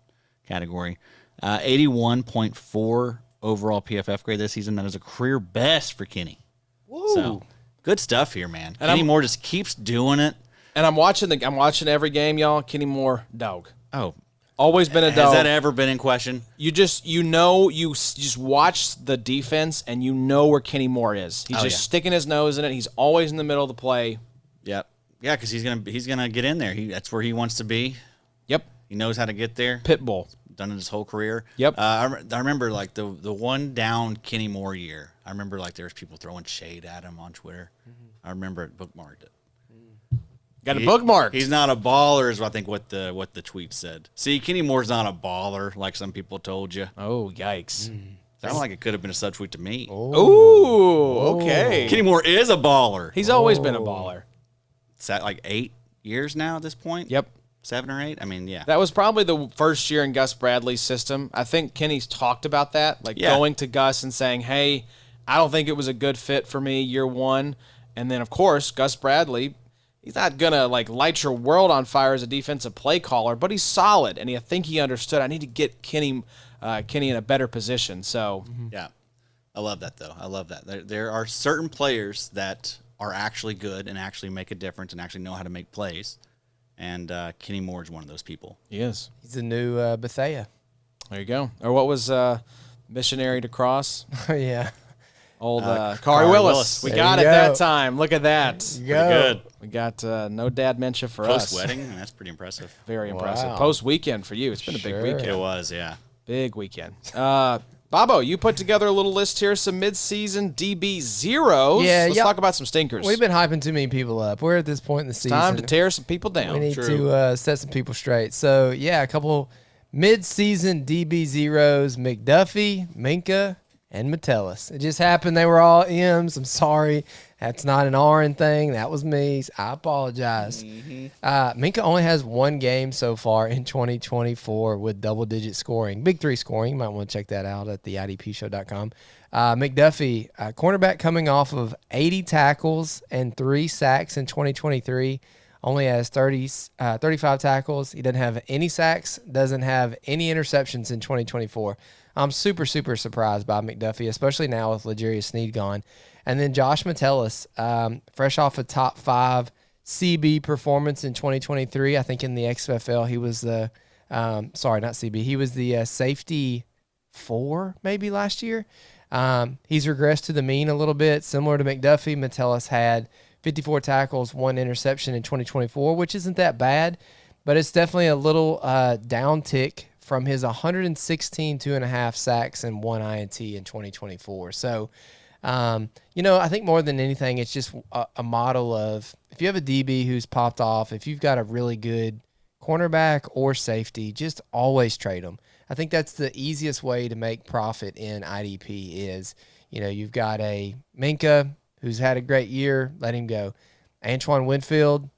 category. 81.4 overall PFF grade this season. That is a career best for Kenny. Woo. So good stuff here, man. And Kenny Moore just keeps doing it. And I'm watching every game, y'all. Kenny Moore, dog. Oh, always been a dog. Has that ever been in question? You just watch the defense and you know where Kenny Moore is. He's sticking his nose in it. He's always in the middle of the play. Yep. Yeah, because he's gonna get in there. That's where he wants to be. Yep. He knows how to get there. Pitbull. Done it his whole career. Yep. I remember like the one down Kenny Moore year. I remember like there was people throwing shade at him on Twitter. I remember it, bookmarked it. Got a bookmark. He's not a baller, is I think what the tweet said. See, Kenny Moore's not a baller like some people told you. Oh, yikes! Sounded like it could have been a subtweet to me. Ooh, okay. Kenny Moore is a baller. He's always been a baller. It's at like 8 years now at this point. Yep. 7 or 8. I mean, yeah. That was probably the first year in Gus Bradley's system. I think Kenny's talked about that, going to Gus and saying, "Hey, I don't think it was a good fit for me year 1." And then, of course, Gus Bradley, he's not going to light your world on fire as a defensive play caller, but he's solid, and I think he understood I need to get Kenny in a better position. So yeah, I love that, though. I love that. There are certain players that are actually good and actually make a difference and actually know how to make plays, and Kenny Moore is one of those people. He is. He's the new Bethea. There you go. Or what was Missionary to Cross? Oh, yeah. Old Kari Willis. We got it that time. Look at that. Pretty good. We got no dad mention for us. Post-wedding? That's pretty impressive. Very impressive. Wow. Post-weekend for you. It's been a big weekend. It was, yeah. Big weekend. Bobo, you put together a little list here, some Midseason DB Zeros. Yeah, Let's talk about some stinkers. We've been hyping too many people up. We're at this point in the season. Time to tear some people down. We need to set some people straight. So, yeah, a couple Midseason DB Zeros, McDuffie, Minka, and Metellus. It just happened. They were all M's. I'm sorry. That's not an RN thing. That was me. I apologize. Minka only has one game so far in 2024 with double-digit scoring. Big 3 scoring. You might want to check that out at the IDPshow.com. McDuffie, cornerback coming off of 80 tackles and 3 sacks in 2023. Only has 35 tackles. He doesn't have any sacks, doesn't have any interceptions in 2024. I'm super, super surprised by McDuffie, especially now with L'Jarius Sneed gone. And then Josh Metellus, fresh off a top 5 CB performance in 2023. I think in the XFL he was the not CB. He was the safety 4 maybe last year. He's regressed to the mean a little bit, similar to McDuffie. Metellus had 54 tackles, 1 interception in 2024, which isn't that bad, but it's definitely a little down tick from his 116 2.5 sacks and 1 INT in 2024. So, I think more than anything, it's just a model of if you have a DB who's popped off, if you've got a really good cornerback or safety, just always trade them. I think that's the easiest way to make profit in IDP is, you've got a Minka who's had a great year, let him go. Antoine Winfield,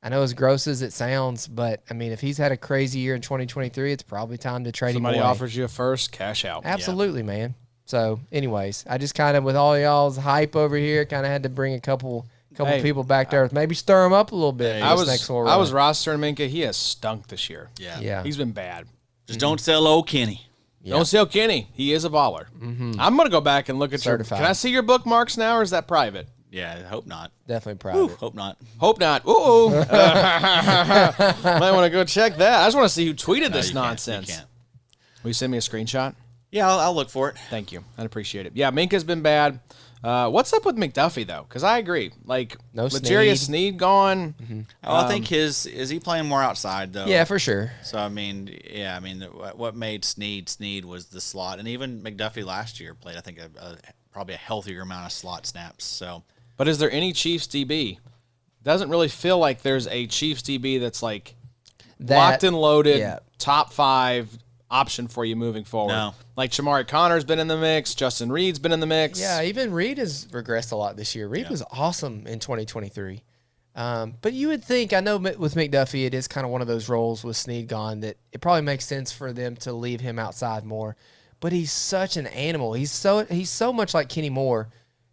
I know as gross as it sounds, but, if he's had a crazy year in 2023, it's probably time to trade him away. Somebody offers you a first, cash out. Absolutely, man. So, anyways, I just kind of, with all y'all's hype over here, kind of had to bring a couple people back there, maybe stir them up a little bit. I was rostering Minka. He has stunk this year. Yeah. He's been bad. Just don't sell old Kenny. Yeah. Don't sell Kenny. He is a baller. Mm-hmm. I'm going to go back and look at Certified. Can I see your bookmarks now, or is that private? Yeah, I hope not. Definitely private. Hope not. Hope not. Ooh. Might want to go check that. I just want to see who tweeted this nonsense. You can't. Will you send me a screenshot? Yeah, I'll look for it. Thank you. I'd appreciate it. Yeah, Minka's been bad. What's up with McDuffie, though? Because I agree. No L'Jarius Sneed gone. Mm-hmm. I think is he playing more outside, though? Yeah, for sure. So, what made Sneed was the slot. And even McDuffie last year played, I think, probably a healthier amount of slot snaps. So, but is there any Chiefs DB? Doesn't really feel like there's a Chiefs DB that's locked and loaded, top 5 option for you moving forward. No. Like Shamari Connor's been in the mix. Justin Reed's been in the mix. Yeah, even Reed has regressed a lot this year. Reed was awesome in 2023. But you would think, I know with McDuffie, it is kind of one of those roles with Sneed gone that it probably makes sense for them to leave him outside more. But he's such an animal. He's so much like Kenny Moore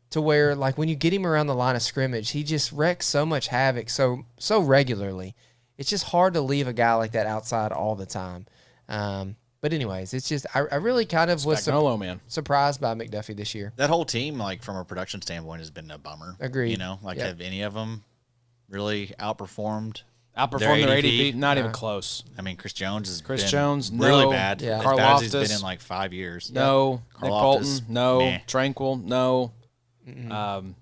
to where, when you get him around the line of scrimmage, he just wrecks so much havoc so regularly. It's just hard to leave a guy like that outside all the time. But anyways, it's just I really kind of was surprised by McDuffie this year. That whole team, from a production standpoint, has been a bummer. Agreed. Have any of them really outperformed their ADP? Not even close. Chris Jones has been really bad. Yeah. As Karl bad as Loftus, he's been in 5 years. No. Nick Bolton, no. Meh. Tranquil, no.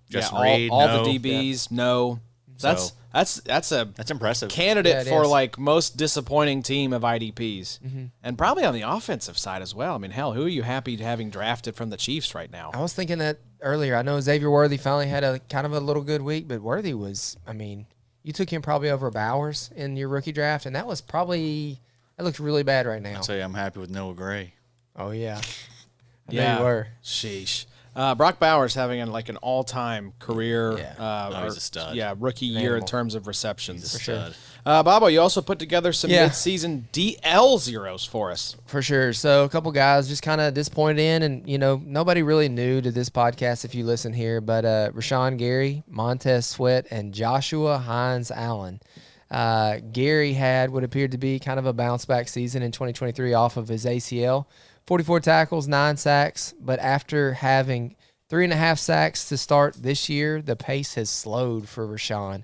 Justin Reed, all no. the DBs, no. That's That's impressive. Candidate for most disappointing team of IDPs, and probably on the offensive side as well. Hell, who are you happy having drafted from the Chiefs right now? I was thinking that earlier. I know Xavier Worthy finally had a kind of a little good week, but Worthy was, you took him probably over Bowers in your rookie draft, and that looks really bad right now. I'll tell you, I'm happy with Noah Gray. Oh yeah, I know you were. Sheesh. Brock Bowers having an all-time career he's a stud. rookie year in terms of receptions. He's a stud. Bobo, you also put together some Midseason DL Zeros for us. For sure. So a couple guys just kind of disappointed in, and, nobody really new to this podcast if you listen here, but Rashawn Gary, Montez Sweat, and Joshua Hines Allen. Gary had what appeared to be kind of a bounce-back season in 2023 off of his ACL. 44 tackles, 9 sacks, but after having 3.5 sacks to start this year, the pace has slowed for Rashawn.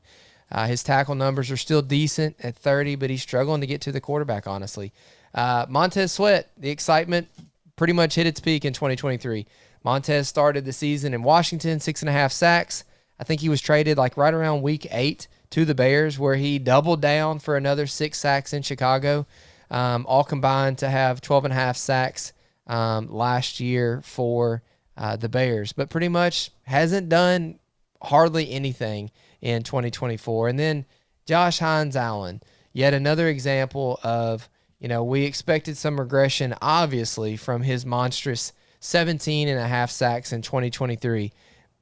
His tackle numbers are still decent at 30, but he's struggling to get to the quarterback, honestly. Montez Sweat, the excitement pretty much hit its peak in 2023. Montez started the season in Washington, 6.5 sacks. I think he was traded right around week 8 to the Bears, where he doubled down for another 6 sacks in Chicago. All combined to have 12.5 sacks last year for the Bears, but pretty much hasn't done hardly anything in 2024. And then Josh Hines-Allen, yet another example of, we expected some regression, obviously, from his monstrous 17.5 sacks in 2023.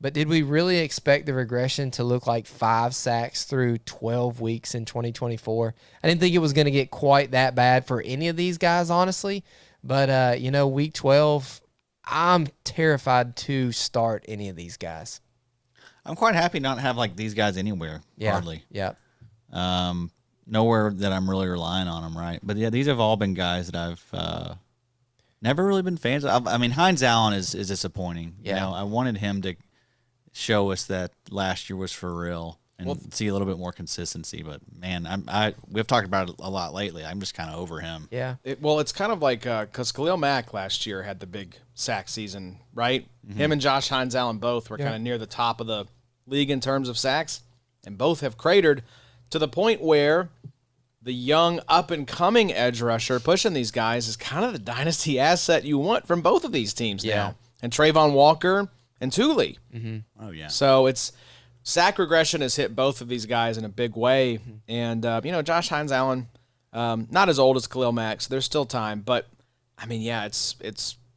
But did we really expect the regression to look like 5 sacks through 12 weeks in 2024? I didn't think it was going to get quite that bad for any of these guys, honestly. But, week 12, I'm terrified to start any of these guys. I'm quite happy not to have these guys anywhere, hardly. Yeah. Nowhere that I'm really relying on them, right? But, yeah, these have all been guys that I've never really been fans of. I mean, Hines-Allen is disappointing. Yeah. I wanted him to show us that last year was for real and see a little bit more consistency. But, man, we've talked about it a lot lately. I'm just kind of over him. Yeah. It's kind of like because Khalil Mack last year had the big sack season, right? Mm-hmm. Him and Josh Hines-Allen both were kind of near the top of the league in terms of sacks, and both have cratered to the point where the young up-and-coming edge rusher pushing these guys is kind of the dynasty asset you want from both of these teams now. And Trayvon Walker and Thule. Mm-hmm. Oh, yeah. So it's sack regression has hit both of these guys in a big way. And, Josh Hines-Allen, not as old as Khalil Mack, so there's still time. But, I mean, yeah, it's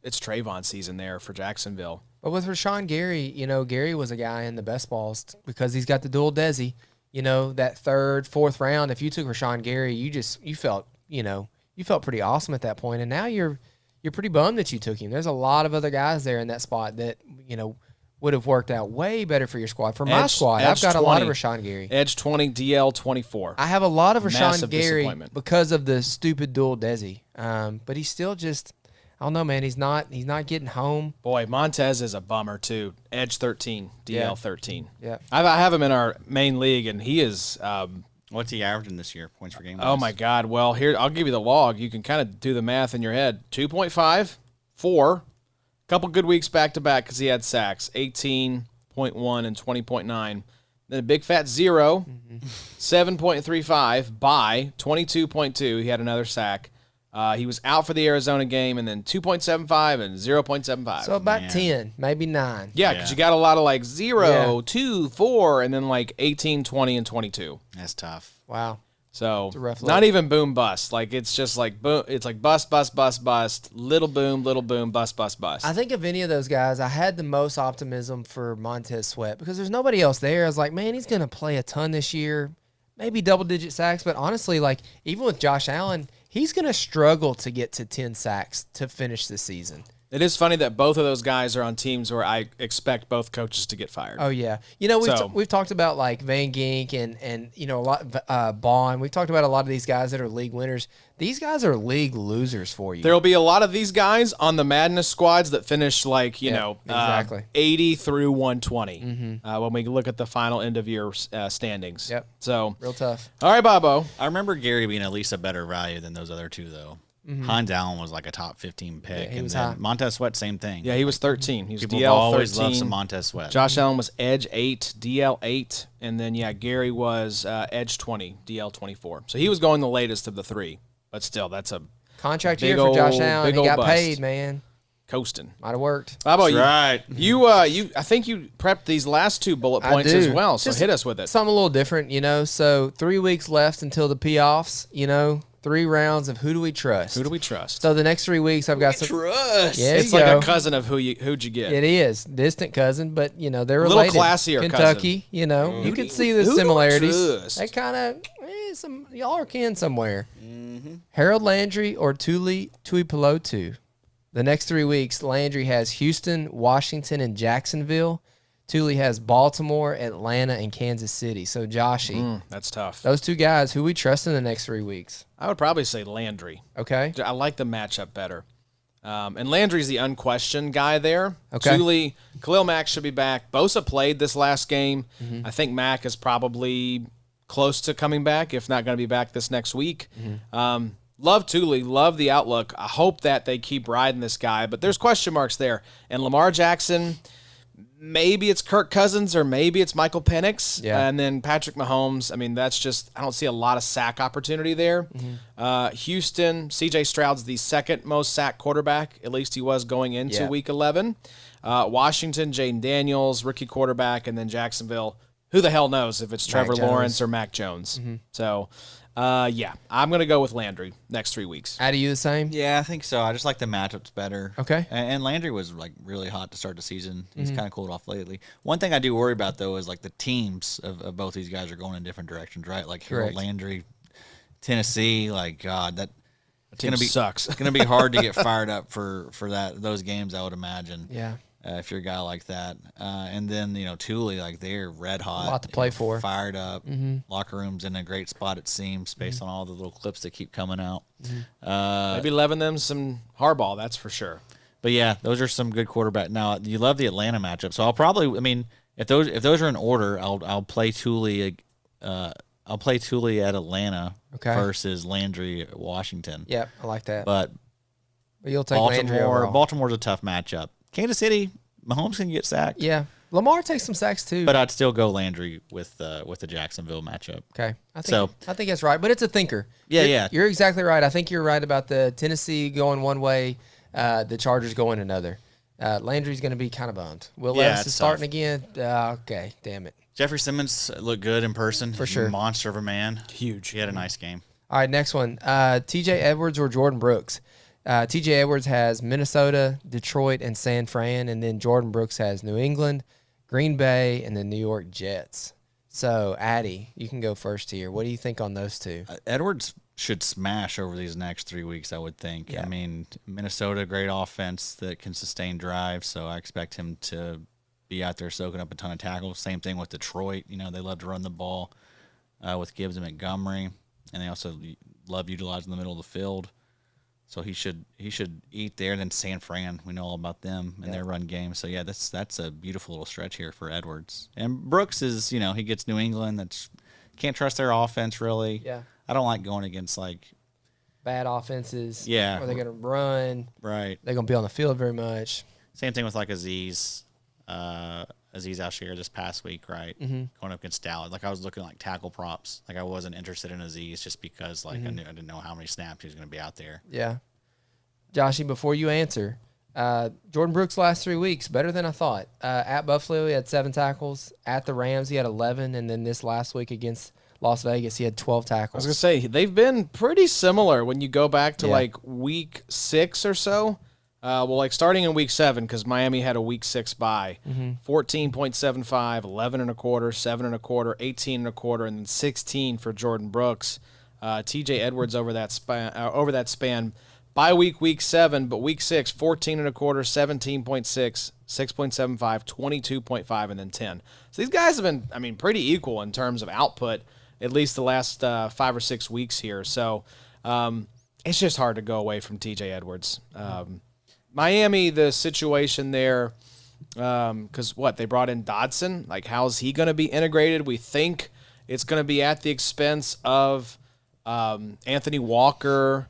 Trayvon season there for Jacksonville. But with Rashawn Gary, Gary was a guy in the best balls because he's got the dual Desi. That third, fourth round, if you took Rashawn Gary, you felt pretty awesome at that point. And now you're pretty bummed that you took him. There's a lot of other guys there in that spot that, would have worked out way better for your squad. For my squad, I've got 20, a lot of Rashawn Gary. Edge 20, DL 24. I have a lot of Rashawn Massive Gary because of the stupid dual Desi. But he's still just, I don't know, man. He's not getting home. Boy, Montez is a bummer too. Edge 13, DL 13. Yeah. I have him in our main league, and he is. What's he averaging this year, points per game? Oh my God! Well, here I'll give you the log. You can kind of do the math in your head. 2.5, 4, couple good weeks back to back because he had sacks. 18.1 and 20.9. Then a big fat 0, 7.35 by 22.2. He had another sack. He was out for the Arizona game, and then 2.75 and 0.75. So about 10, maybe 9. Yeah, because you got a lot of 0, 2, 4, and then 18, 20, and 22. That's tough. Wow. So It's a rough not look. even boom bust. It's just boom. It's bust, bust, bust, bust. Little boom, bust, bust, bust. I think of any of those guys, I had the most optimism for Montez Sweat because there's nobody else there. I was like, man, he's going to play a ton this year, maybe double-digit sacks. But honestly, even with Josh Allen, he's going to struggle to get to 10 sacks to finish the season. It is funny that both of those guys are on teams where I expect both coaches to get fired. Oh yeah, we've talked about Van Gink and a lot Bond. We've talked about a lot of these guys that are league winners. These guys are league losers for you. There will be a lot of these guys on the Madness squads that finish exactly 80 through 120 when we look at the final end of year standings. Yep. So Real tough. all right, Bobo. I remember Gary being at least a better value than those other two, though. Hines-Allen was a top 15 pick. Yeah, he and was then high. Montez Sweat, same thing. Yeah, he was 13. He was People DL have always 13. loved some Montez Sweat. Josh Allen was Edge 8, DL 8, and then Gary was Edge 20, DL 24. So he was going the latest of the three, but still, that's a Contract big year for Josh old- Allen. big He old got bust. paid, man. coasting. Might have worked. How about That's you? right. You I think you prepped these last two bullet I points do. as well. So Just hit us with it. Something a little different, So 3 weeks left until the playoffs. 3 rounds of who do we trust? Who do we trust? So the next 3 weeks, I've got some. Trust. Yeah, It's you like go. a cousin of who'd you get. It is distant cousin, but they're little related. classier Kentucky, you can see the who do we similarities. trust? They kind of some y'all are kin somewhere. Harold Landry or Tuli Tuipulotu. The next 3 weeks, Landry has Houston, Washington, and Jacksonville. Tuli has Baltimore, Atlanta, and Kansas City. So Joshy, That's tough. those two guys, who we trust in the next 3 weeks? I would probably say Landry. Okay. I like the matchup better. And Landry's the unquestioned guy there. Okay. Tuli, Khalil Mack should be back. Bosa played this last game. I think Mack is probably close to coming back, if not going to be back this next week. Love Tuli, love the outlook. I hope that they keep riding this guy, but there's question marks there. And Lamar Jackson, maybe it's Kirk Cousins or maybe it's Michael Penix. Yeah. And then Patrick Mahomes. I mean, that's just, I don't see a lot of sack opportunity there. Houston, CJ Stroud's the second most sacked quarterback. At least he was going into week 11. Washington, Jaden Daniels, rookie quarterback. And then Jacksonville, who the hell knows if it's Trevor Lawrence or Mac Jones. So, I'm going to go with Landry next 3 weeks. Addy, you the same? Yeah, I think so. I just like the matchups better. Okay. And Landry was like really hot to start the season. He's kind of cooled off lately. One thing I do worry about though is like the teams of both these guys are going in different directions, right? Like Harold Landry, Tennessee. Like God, that's Team gonna be sucks. It's gonna be hard to get fired up for those games. I would imagine. Yeah. If you're a guy like that, and then Thule, like they're red hot, A lot to play for. fired up. Locker room's in a great spot, it seems, based on all the little clips that keep coming out. Maybe leving them some Harbaugh, that's for sure. But yeah, those are some good quarterback. Now you love the Atlanta matchup, so I'll probably, I mean, if those are in order, I'll play Thule. I'll play Thule at Atlanta versus Landry at Washington. Yeah, I like that. But you'll take Landry overall. Baltimore's a tough matchup. Kansas City, Mahomes can get sacked. Yeah, Lamar takes some sacks too. But I'd still go Landry with the Jacksonville matchup. Okay, I think that's right. But it's a thinker. Yeah, You're exactly right. I think you're right about the Tennessee going one way, the Chargers going another. Landry's going to be kind of bummed. Will Levis is starting again. Okay, damn it. Jeffrey Simmons looked good in person. For sure. Monster of a man. Huge. He had a nice game. All right, next one. T.J. Edwards or Jordan Brooks. T.J. Edwards has Minnesota, Detroit, and San Fran, and then Jordan Brooks has New England, Green Bay, and the New York Jets. So, Addy, you can go first here. What do you think on those two? Edwards should smash over these next 3 weeks, I would think. Yeah. I mean, Minnesota, great offense that can sustain drives, so I expect him to be out there soaking up a ton of tackles. Same thing with Detroit. They love to run the ball with Gibbs and Montgomery, and they also love utilizing the middle of the field. So he should eat there. And then San Fran, we know all about them and their run game. So yeah, that's a beautiful little stretch here for Edwards. And Brooks is, he gets New England. That's can't trust their offense really. Yeah. I don't like going against like Bad offenses. Yeah. Are they going to run? Right. They're going to be on the field very much. Same thing with like Aziz Al-Shir this past week, right? Going up against Dallas. Like I was looking like tackle props. Like I wasn't interested in Aziz just because like I didn't know how many snaps he was going to be out there. Yeah. Joshy, before you answer, Jordan Brooks last 3 weeks, better than I thought. At Buffalo, he had 7 tackles. At the Rams, he had 11. And then this last week against Las Vegas, he had 12 tackles. I was going to say, they've been pretty similar when you go back to like week 6 or so. Like starting in week 7, because Miami had a week 6 bye, 14.75, 11 and a quarter, 7 and a quarter, 18 and a quarter, and then 16 for Jordan Brooks. TJ Edwards over that span. Bye week 7, but week 6, 14 and a quarter, 17.6, 6.75, 22.5, and then 10. So these guys have been, pretty equal in terms of output, at least the last 5 or 6 weeks here. So it's just hard to go away from TJ Edwards. Miami, the situation there, because they brought in Dodson. Like, how's he going to be integrated? We think it's going to be at the expense of Anthony Walker.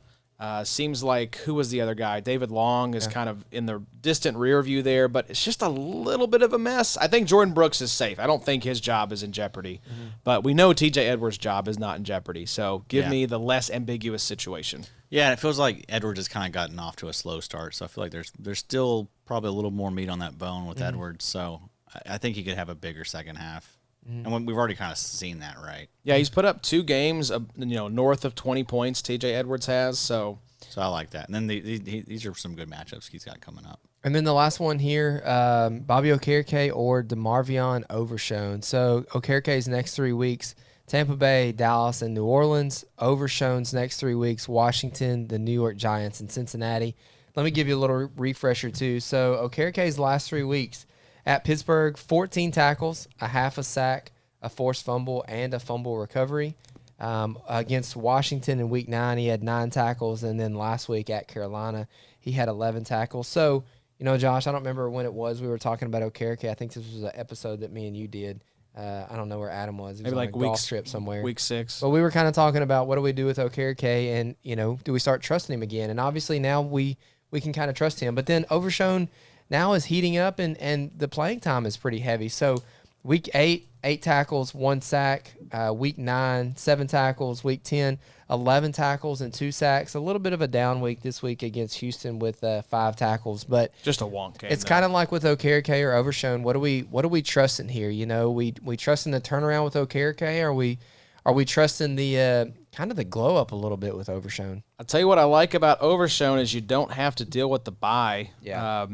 Seems like, who was the other guy? David Long is kind of in the distant rear view there, but it's just a little bit of a mess. I think Jordan Brooks is safe. I don't think his job is in jeopardy, but we know TJ Edwards' job is not in jeopardy. So give me the less ambiguous situation. Yeah, and it feels like Edwards has kind of gotten off to a slow start, so I feel like there's still probably a little more meat on that bone with Edwards. So I think he could have a bigger second half, and we've already kind of seen that, right? Yeah, he's put up 2 games, north of 20 points. TJ Edwards has, so I like that. And then these are some good matchups he's got coming up. And then the last one here, Bobby Okereke or DeMarvion Overshone. So Okereke's next 3 weeks, Tampa Bay, Dallas, and New Orleans. Overshone's next 3 weeks, Washington, the New York Giants, and Cincinnati. Let me give you a little refresher, too. So Okereke's last 3 weeks, at Pittsburgh, 14 tackles, a half a sack, a forced fumble, and a fumble recovery. Against Washington in week 9, he had 9 tackles, and then last week at Carolina, he had 11 tackles. So, Josh, I don't remember when it was we were talking about Okereke. I think this was an episode that me and you did. I don't know where Adam was. He was maybe on like a golf trip somewhere. Week 6. But we were kind of talking about what do we do with Okereke, and do we start trusting him again? And obviously now we can kind of trust him. But then Overshone, now is heating up, and the playing time is pretty heavy. So week 8, 8 tackles, 1 sack. Week 9, 7 tackles. Week 10, 11 tackles and 2 sacks. A little bit of a down week this week against Houston with 5 tackles, but just a wonk game. It's kind of like with Okereke or Overshown. What do we trust in here? You know, we trust in the turnaround with Okereke. Are we trusting the kind of the glow up a little bit with Overshown? I'll tell you what I like about Overshown is you don't have to deal with the bye. Yeah.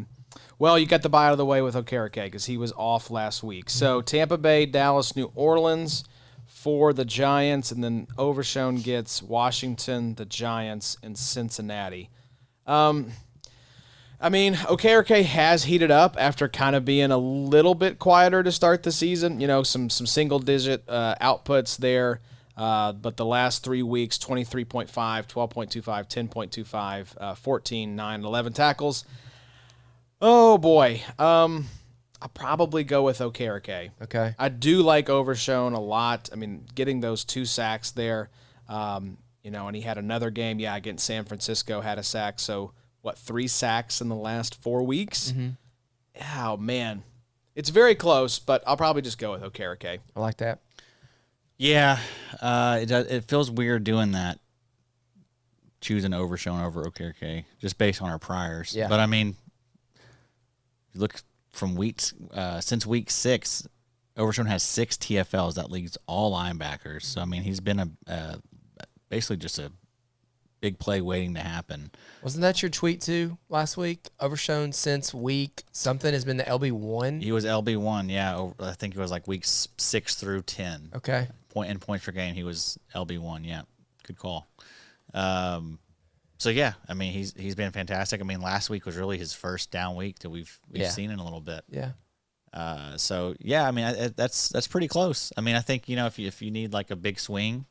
Well, you got the bye out of the way with Okereke because he was off last week. So Tampa Bay, Dallas, New Orleans for the Giants, and then Overshown gets Washington, the Giants, and Cincinnati. I mean, Okereke has heated up after kind of being a little bit quieter to start the season. You know, some single-digit outputs there. But the last 3 weeks, 23.5, 12.25, 10.25, 14, 9, 11 tackles. Oh, boy. I'll probably go with Okereke. Okay. I do like Overshown a lot. I mean, getting those 2 sacks there, you know, and he had another game, against San Francisco, had a sack. So, 3 sacks in the last 4 weeks? Mm-hmm. Oh, man. It's very close, but I'll probably just go with Okereke. I like that. Yeah, it feels weird doing that, choosing Overshown over Okereke, just based on our priors. Yeah. But, I mean, you look from since week 6, Overshown has 6 TFLs. That leads all linebackers. So, I mean, he's been basically just a big play waiting to happen. Wasn't that your tweet too last week? Overshown since week something has been the LB1. He was LB1, yeah. I think it was like weeks 6 through 10. Okay. Points per game, he was LB1. Yeah, good call. So yeah, I mean he's been fantastic. I mean last week was really his first down week that we've seen in a little bit. Yeah. So yeah, I mean that's pretty close. I mean I think if you need like a big swing,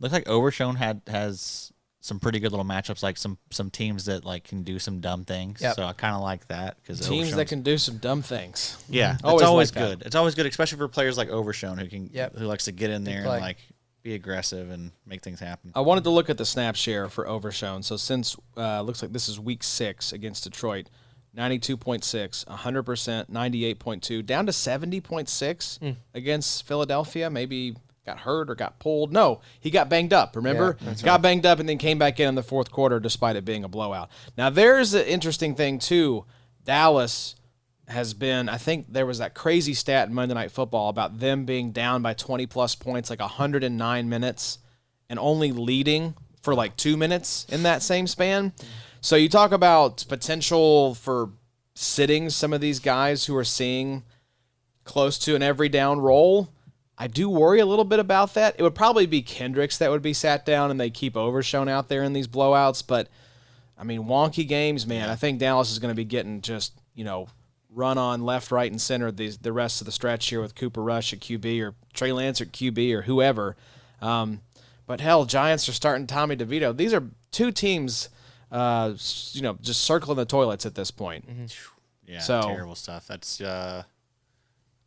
looks like Overshown has some pretty good little matchups, like some teams that like can do some dumb things. Yep. So I kind of like that because Teams that can do some dumb things. Yeah, Always it's always like that. good. It's always good, especially for players like Overshown who likes to get in there play. and like be aggressive and make things happen. I wanted to look at the snap share for Overshown. So since looks like this is week 6 against Detroit, 92.6, 100%, 98.2, down to 70.6 against Philadelphia. Maybe got hurt or got pulled. No, he got banged up, remember? Yeah, that's got banged up and then came back in the fourth quarter despite it being a blowout. Now, there's an interesting thing, too. Dallas has been, I think there was that crazy stat in Monday Night Football about them being down by 20-plus points, like 109 minutes, and only leading for like 2 minutes in that same span. So you talk about potential for sitting some of these guys who are seeing close to an every down role. I do worry a little bit about that. It would probably be Kendricks that would be sat down and they keep Overshown out there in these blowouts. But, I mean, wonky games, man. I think Dallas is going to be getting just, run on left, right, and center the rest of the stretch here with Cooper Rush at QB or Trey Lance at QB or whoever. But, hell, Giants are starting Tommy DeVito. These are 2 teams, just circling the toilets at this point. Mm-hmm. Yeah, So- terrible stuff. That's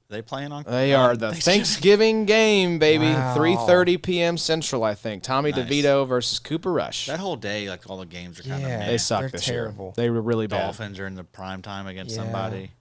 they playing on? They are the Thanksgiving game, baby. Wow. 3:30 p.m. Central, I think. Tommy Nice. DeVito versus Cooper Rush. That whole day, like all the games are kind of Yeah. They suck They're this terrible. year. They were really bad. Dolphins are in the prime time against Yeah. somebody.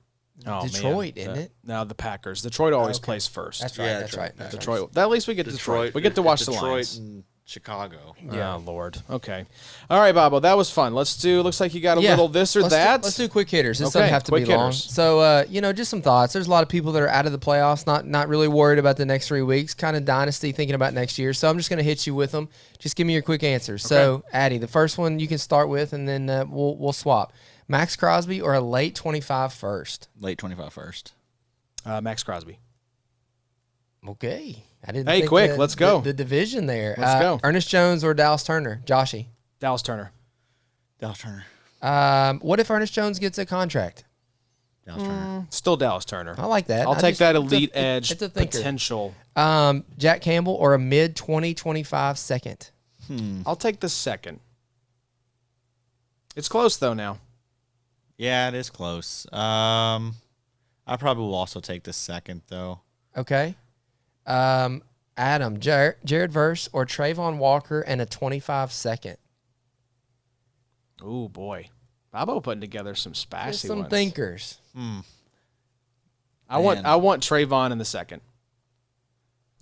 Oh, Detroit, man. isn't it? No, the Packers. Detroit always Okay. plays first. That's right. Yeah, That's right. That's Detroit. At least we get Detroit. We get to watch the Lions. and Chicago. Yeah, Lord. Okay. All right, Bobo. That was fun. Looks like you got a little this or that. Let's do quick hitters. This Okay, doesn't have to be quick long. hitters. So, just some thoughts. There's a lot of people that are out of the playoffs, not really worried about the next 3 weeks, kind of dynasty thinking about next year. So I'm just going to hit you with them. Just give me your quick answers. So, Addy, the first one you can start with, and then we'll swap. Max Crosby or a late 25 first? Late 25 first. Max Crosby. Okay. I didn't Hey, think quick, let's go. The division there. Let's go. Ernest Jones or Dallas Turner? Joshy. Dallas Turner. Dallas Turner. What if Ernest Jones gets a contract? Dallas Turner. Still Dallas Turner. I like that. I'll take that it's a- elite edge it's a thinker. potential. Jack Campbell or a mid-2025 second? I'll take the second. It's close, though, now. Yeah, it is close. I probably will also take the second though. Okay. Adam, Jared Verse or Trayvon Walker and a 25 second? Oh, boy. Bobo putting together some Just spicy some ones. thinkers. I want Trayvon in the second.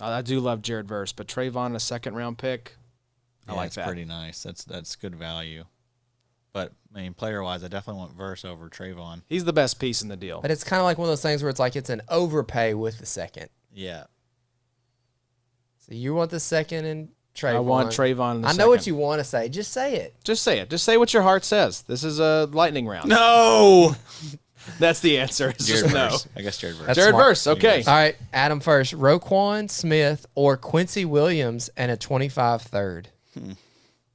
I do love Jared Verse, but Trayvon a second round pick. I like that's that. pretty nice. That's good value. But I mean, player wise, I definitely want Verse over Trayvon. He's the best piece in the deal. But it's kind of like one of those things where it's like it's an overpay with the second. Yeah. So you want the second and Trayvon. I want Trayvon in the I second. know what you want to say. Just say it. Just say it. Just say what your heart says. This is a lightning round. No. That's the answer. It's Jared just no. Verse. I guess Jared Verse. That's Jared smart. Verse. Okay. All right, Adam first. Roquan Smith or Quincy Williams and a 25 third.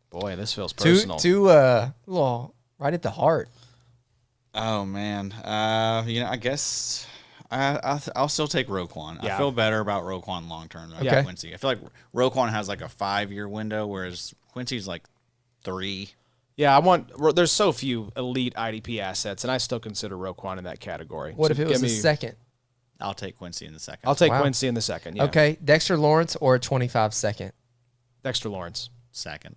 Boy, this feels personal. Well, right at the heart. Oh man. I guess I'll still take Roquan. Yeah. I feel better about Roquan long term than Okay. Quincy. I feel like Roquan has like a 5-year window, whereas Quincy's like 3. Yeah, there's so few elite IDP assets, and I still consider Roquan in that category. What So if it was give a me- second? I'll take Quincy in the second. I'll take Wow. Quincy in the second. Yeah. Okay, Dexter Lawrence or a 25 second. Dexter Lawrence. second.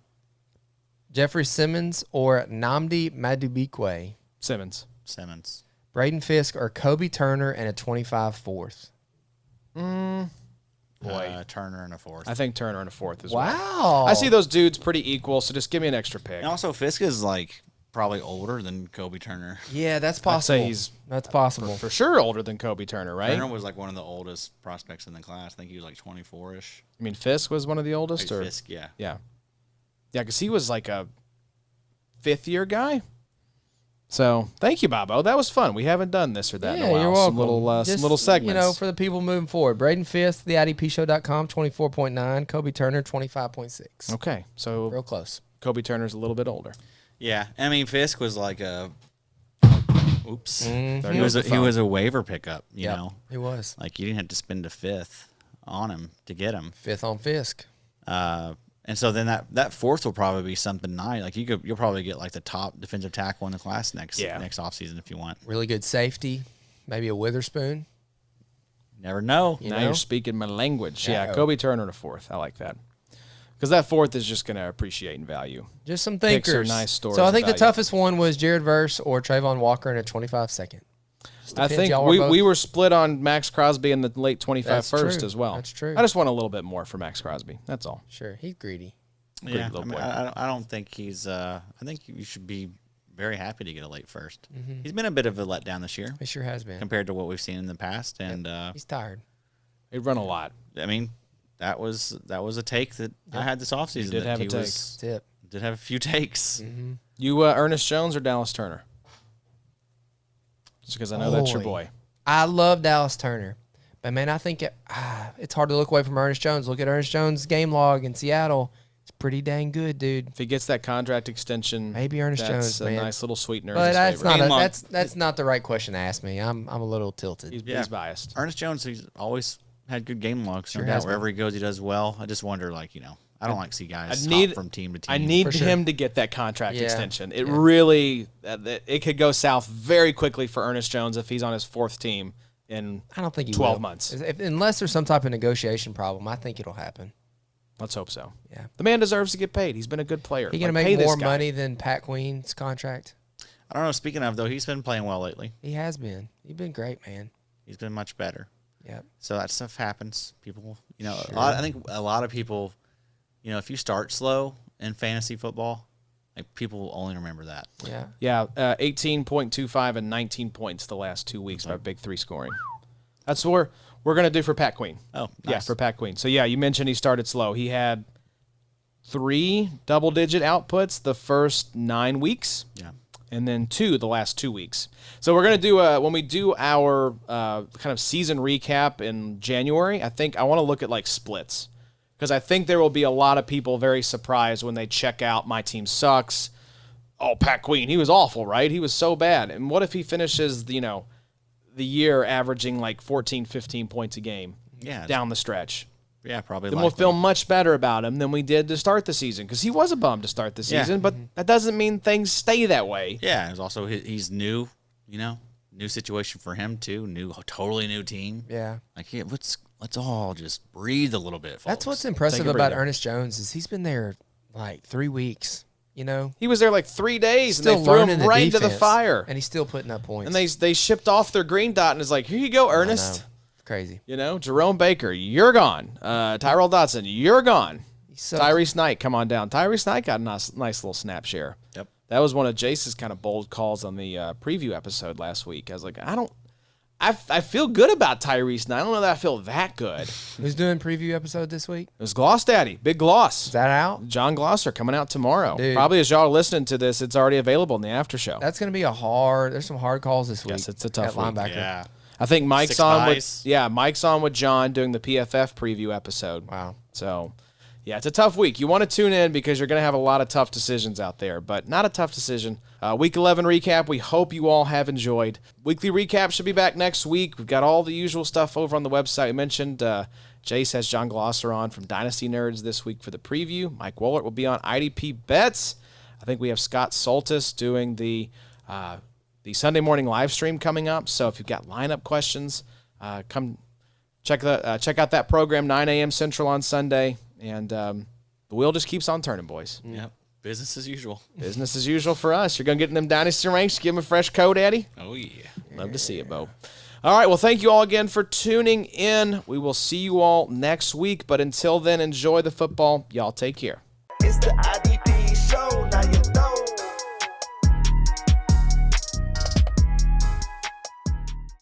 Jeffrey Simmons or Nnamdi Madubuike. Simmons. Simmons. Braden Fisk or Kobe Turner and a 25 fourth. Boy. Turner in a 4th. I think Turner in a fourth as well. Wow. I see those dudes pretty equal, so just give me an extra pick. And also Fisk is like probably older than Kobe Turner. Yeah, that's I'd possible. say he's That's possible. for sure older than Kobe Turner, right? Turner was like one of the oldest prospects in the class. I think he was like 24-ish. I mean, Fisk was one of the oldest, or Fisk, yeah. yeah, because he was like a 5th-year guy. So thank you, Bobo. That was fun. We haven't done this or that in a while. You're welcome. Some little segments. for the people moving forward. Braden Fisk, theidpshow.com, 24.9. Kobe Turner, 25.6. Okay, so Real close. Kobe Turner's a little bit older. Yeah. I mean, Fisk was like a. Oops. There He goes was the he phone. was a waiver pickup, you Yep, know? He was. Like you didn't have to spend a 5th on him to get him. Fifth on Fisk. And so then that 4th will probably be something nice. Like you'll probably get like the top defensive tackle in the class next offseason if you want. Really good safety. Maybe a Witherspoon. Never know. You now know? you're speaking my language. Yeah. Yeah, Kobe Turner in a 4th. I like that. Because that 4th is just going to appreciate in value. Just some Picks thinkers. are nice stories So I of think the value. toughest one was Jared Verse or Trayvon Walker in a 25 second. Just I depends. think Y'all were both- we were split on Max Crosby in the late 25 That's first true. as well. That's true. I just want a little bit more for Max Crosby. That's all. Sure, he's greedy. Yeah, little I, mean, boy. I don't think he's. I think you should be very happy to get a late 1st. Mm-hmm. He's been a bit of a letdown this year He sure has been. compared to what we've seen in the past, and He's tired. They run a lot. I mean, that was a take that I had this offseason. did that have a he take. was- Tip. did have a few takes. Mm-hmm. You Ernest Jones or Dallas Turner? Just because I know that's your boy. I love Dallas Turner. But, man, I think it's hard to look away from Ernest Jones. Look at Ernest Jones' game log in Seattle. It's pretty dang good, dude. If he gets that contract extension, Maybe Ernest that's Jones, a man. nice little sweetener. But in that's his not favor. Game log. that's not the right question to ask me. I'm a little tilted. He's biased. Ernest Jones, he's always had good game logs. Sure No doubt. has Wherever he goes, he does well. I just wonder, like, I don't like to see guys I need- hop from team to team. I need For sure. him to get that contract Yeah. extension. It really, it could go south very quickly for Ernest Jones if he's on his 4th team in I don't think he 12 will. months. Unless there's some type of negotiation problem, I think it'll happen. Let's hope so. Yeah. The man deserves to get paid. He's been a good player. He gonna Like, make pay this more guy. money than Pat Queen's contract? I don't know. Speaking of, though, he's been playing well lately. He has been. He's been great, man. He's been much better. Yep. So that stuff happens. People, I think a lot of people, if you start slow in fantasy football, like people will only remember that. Yeah. Yeah, 18.25 and 19 points the last 2 weeks by Big Three scoring. That's what we're going to do for Pat Queen. Oh, Yeah, nice. for Pat Queen. So, yeah, you mentioned he started slow. He had 3 double-digit outputs the first 9 weeks. Yeah. And then 2 the last 2 weeks. So we're going to do, when we do our kind of season recap in January, I want to look at like splits. Because I think there will be a lot of people very surprised when they check out my team sucks. Oh, Pat Queen, he was awful, right? He was so bad. And what if he finishes, the year averaging like 14, 15 points a game Yeah. down the stretch? Yeah, probably. Then we'll feel much better about him than we did to start the season. Because he was a bum to start the Yeah. season, but that doesn't mean things stay that way. Yeah, it's also he's new. New situation for him too. Totally new team. Yeah. Like, let's all just breathe a little bit. That's folks. what's impressive Take a about breather. Ernest Jones is he's been there like 3 weeks. You know, He was there like 3 days, still and they threw learning him right into the defense, fire. and he's still putting up points. And they shipped off their green dot, and it's like, here you go, Ernest. Crazy. You know, Jerome Baker, you're gone. Tyrell Dotson, you're gone. So, Tyrese Knight, come on down. Tyrese Knight got a nice little snap share. Yep. That was one of Jace's kind of bold calls on the preview episode last week. I was like, I feel good about Tyrese Knight. I don't know that I feel that good. who's doing preview episode this week? It was Gloss Daddy, Big Gloss. Is that out? John Glosser coming out tomorrow. Dude. Probably as y'all are listening to this, it's already available in the after show. That's going to be there's some hard calls this week. Yes, it's a tough at week. linebacker. Yeah. I think Mike's 6 on guys. Mike's on with John doing the PFF preview episode. Wow. So, yeah, it's a tough week. You want to tune in because you're going to have a lot of tough decisions out there, but not a tough decision. Week 11 recap, we hope you all have enjoyed. Weekly recap should be back next week. We've got all the usual stuff over on the website. We mentioned Jace has John Glosser on from Dynasty Nerds this week for the preview. Mike Wollert will be on IDP Bets. I think we have Scott Soltis doing the Sunday morning live stream coming up. So if you've got lineup questions, come check out that program, 9 a.m. Central on Sunday. And the wheel just keeps on turning, boys. Yep. Business as usual. Business as usual for us. You're going to get in them Dynasty ranks, give them a fresh code, Eddie. Oh, yeah. Love to see it, Bo. All right, well, thank you all again for tuning in. We will see you all next week. But until then, enjoy the football. Y'all take care. It's the IDP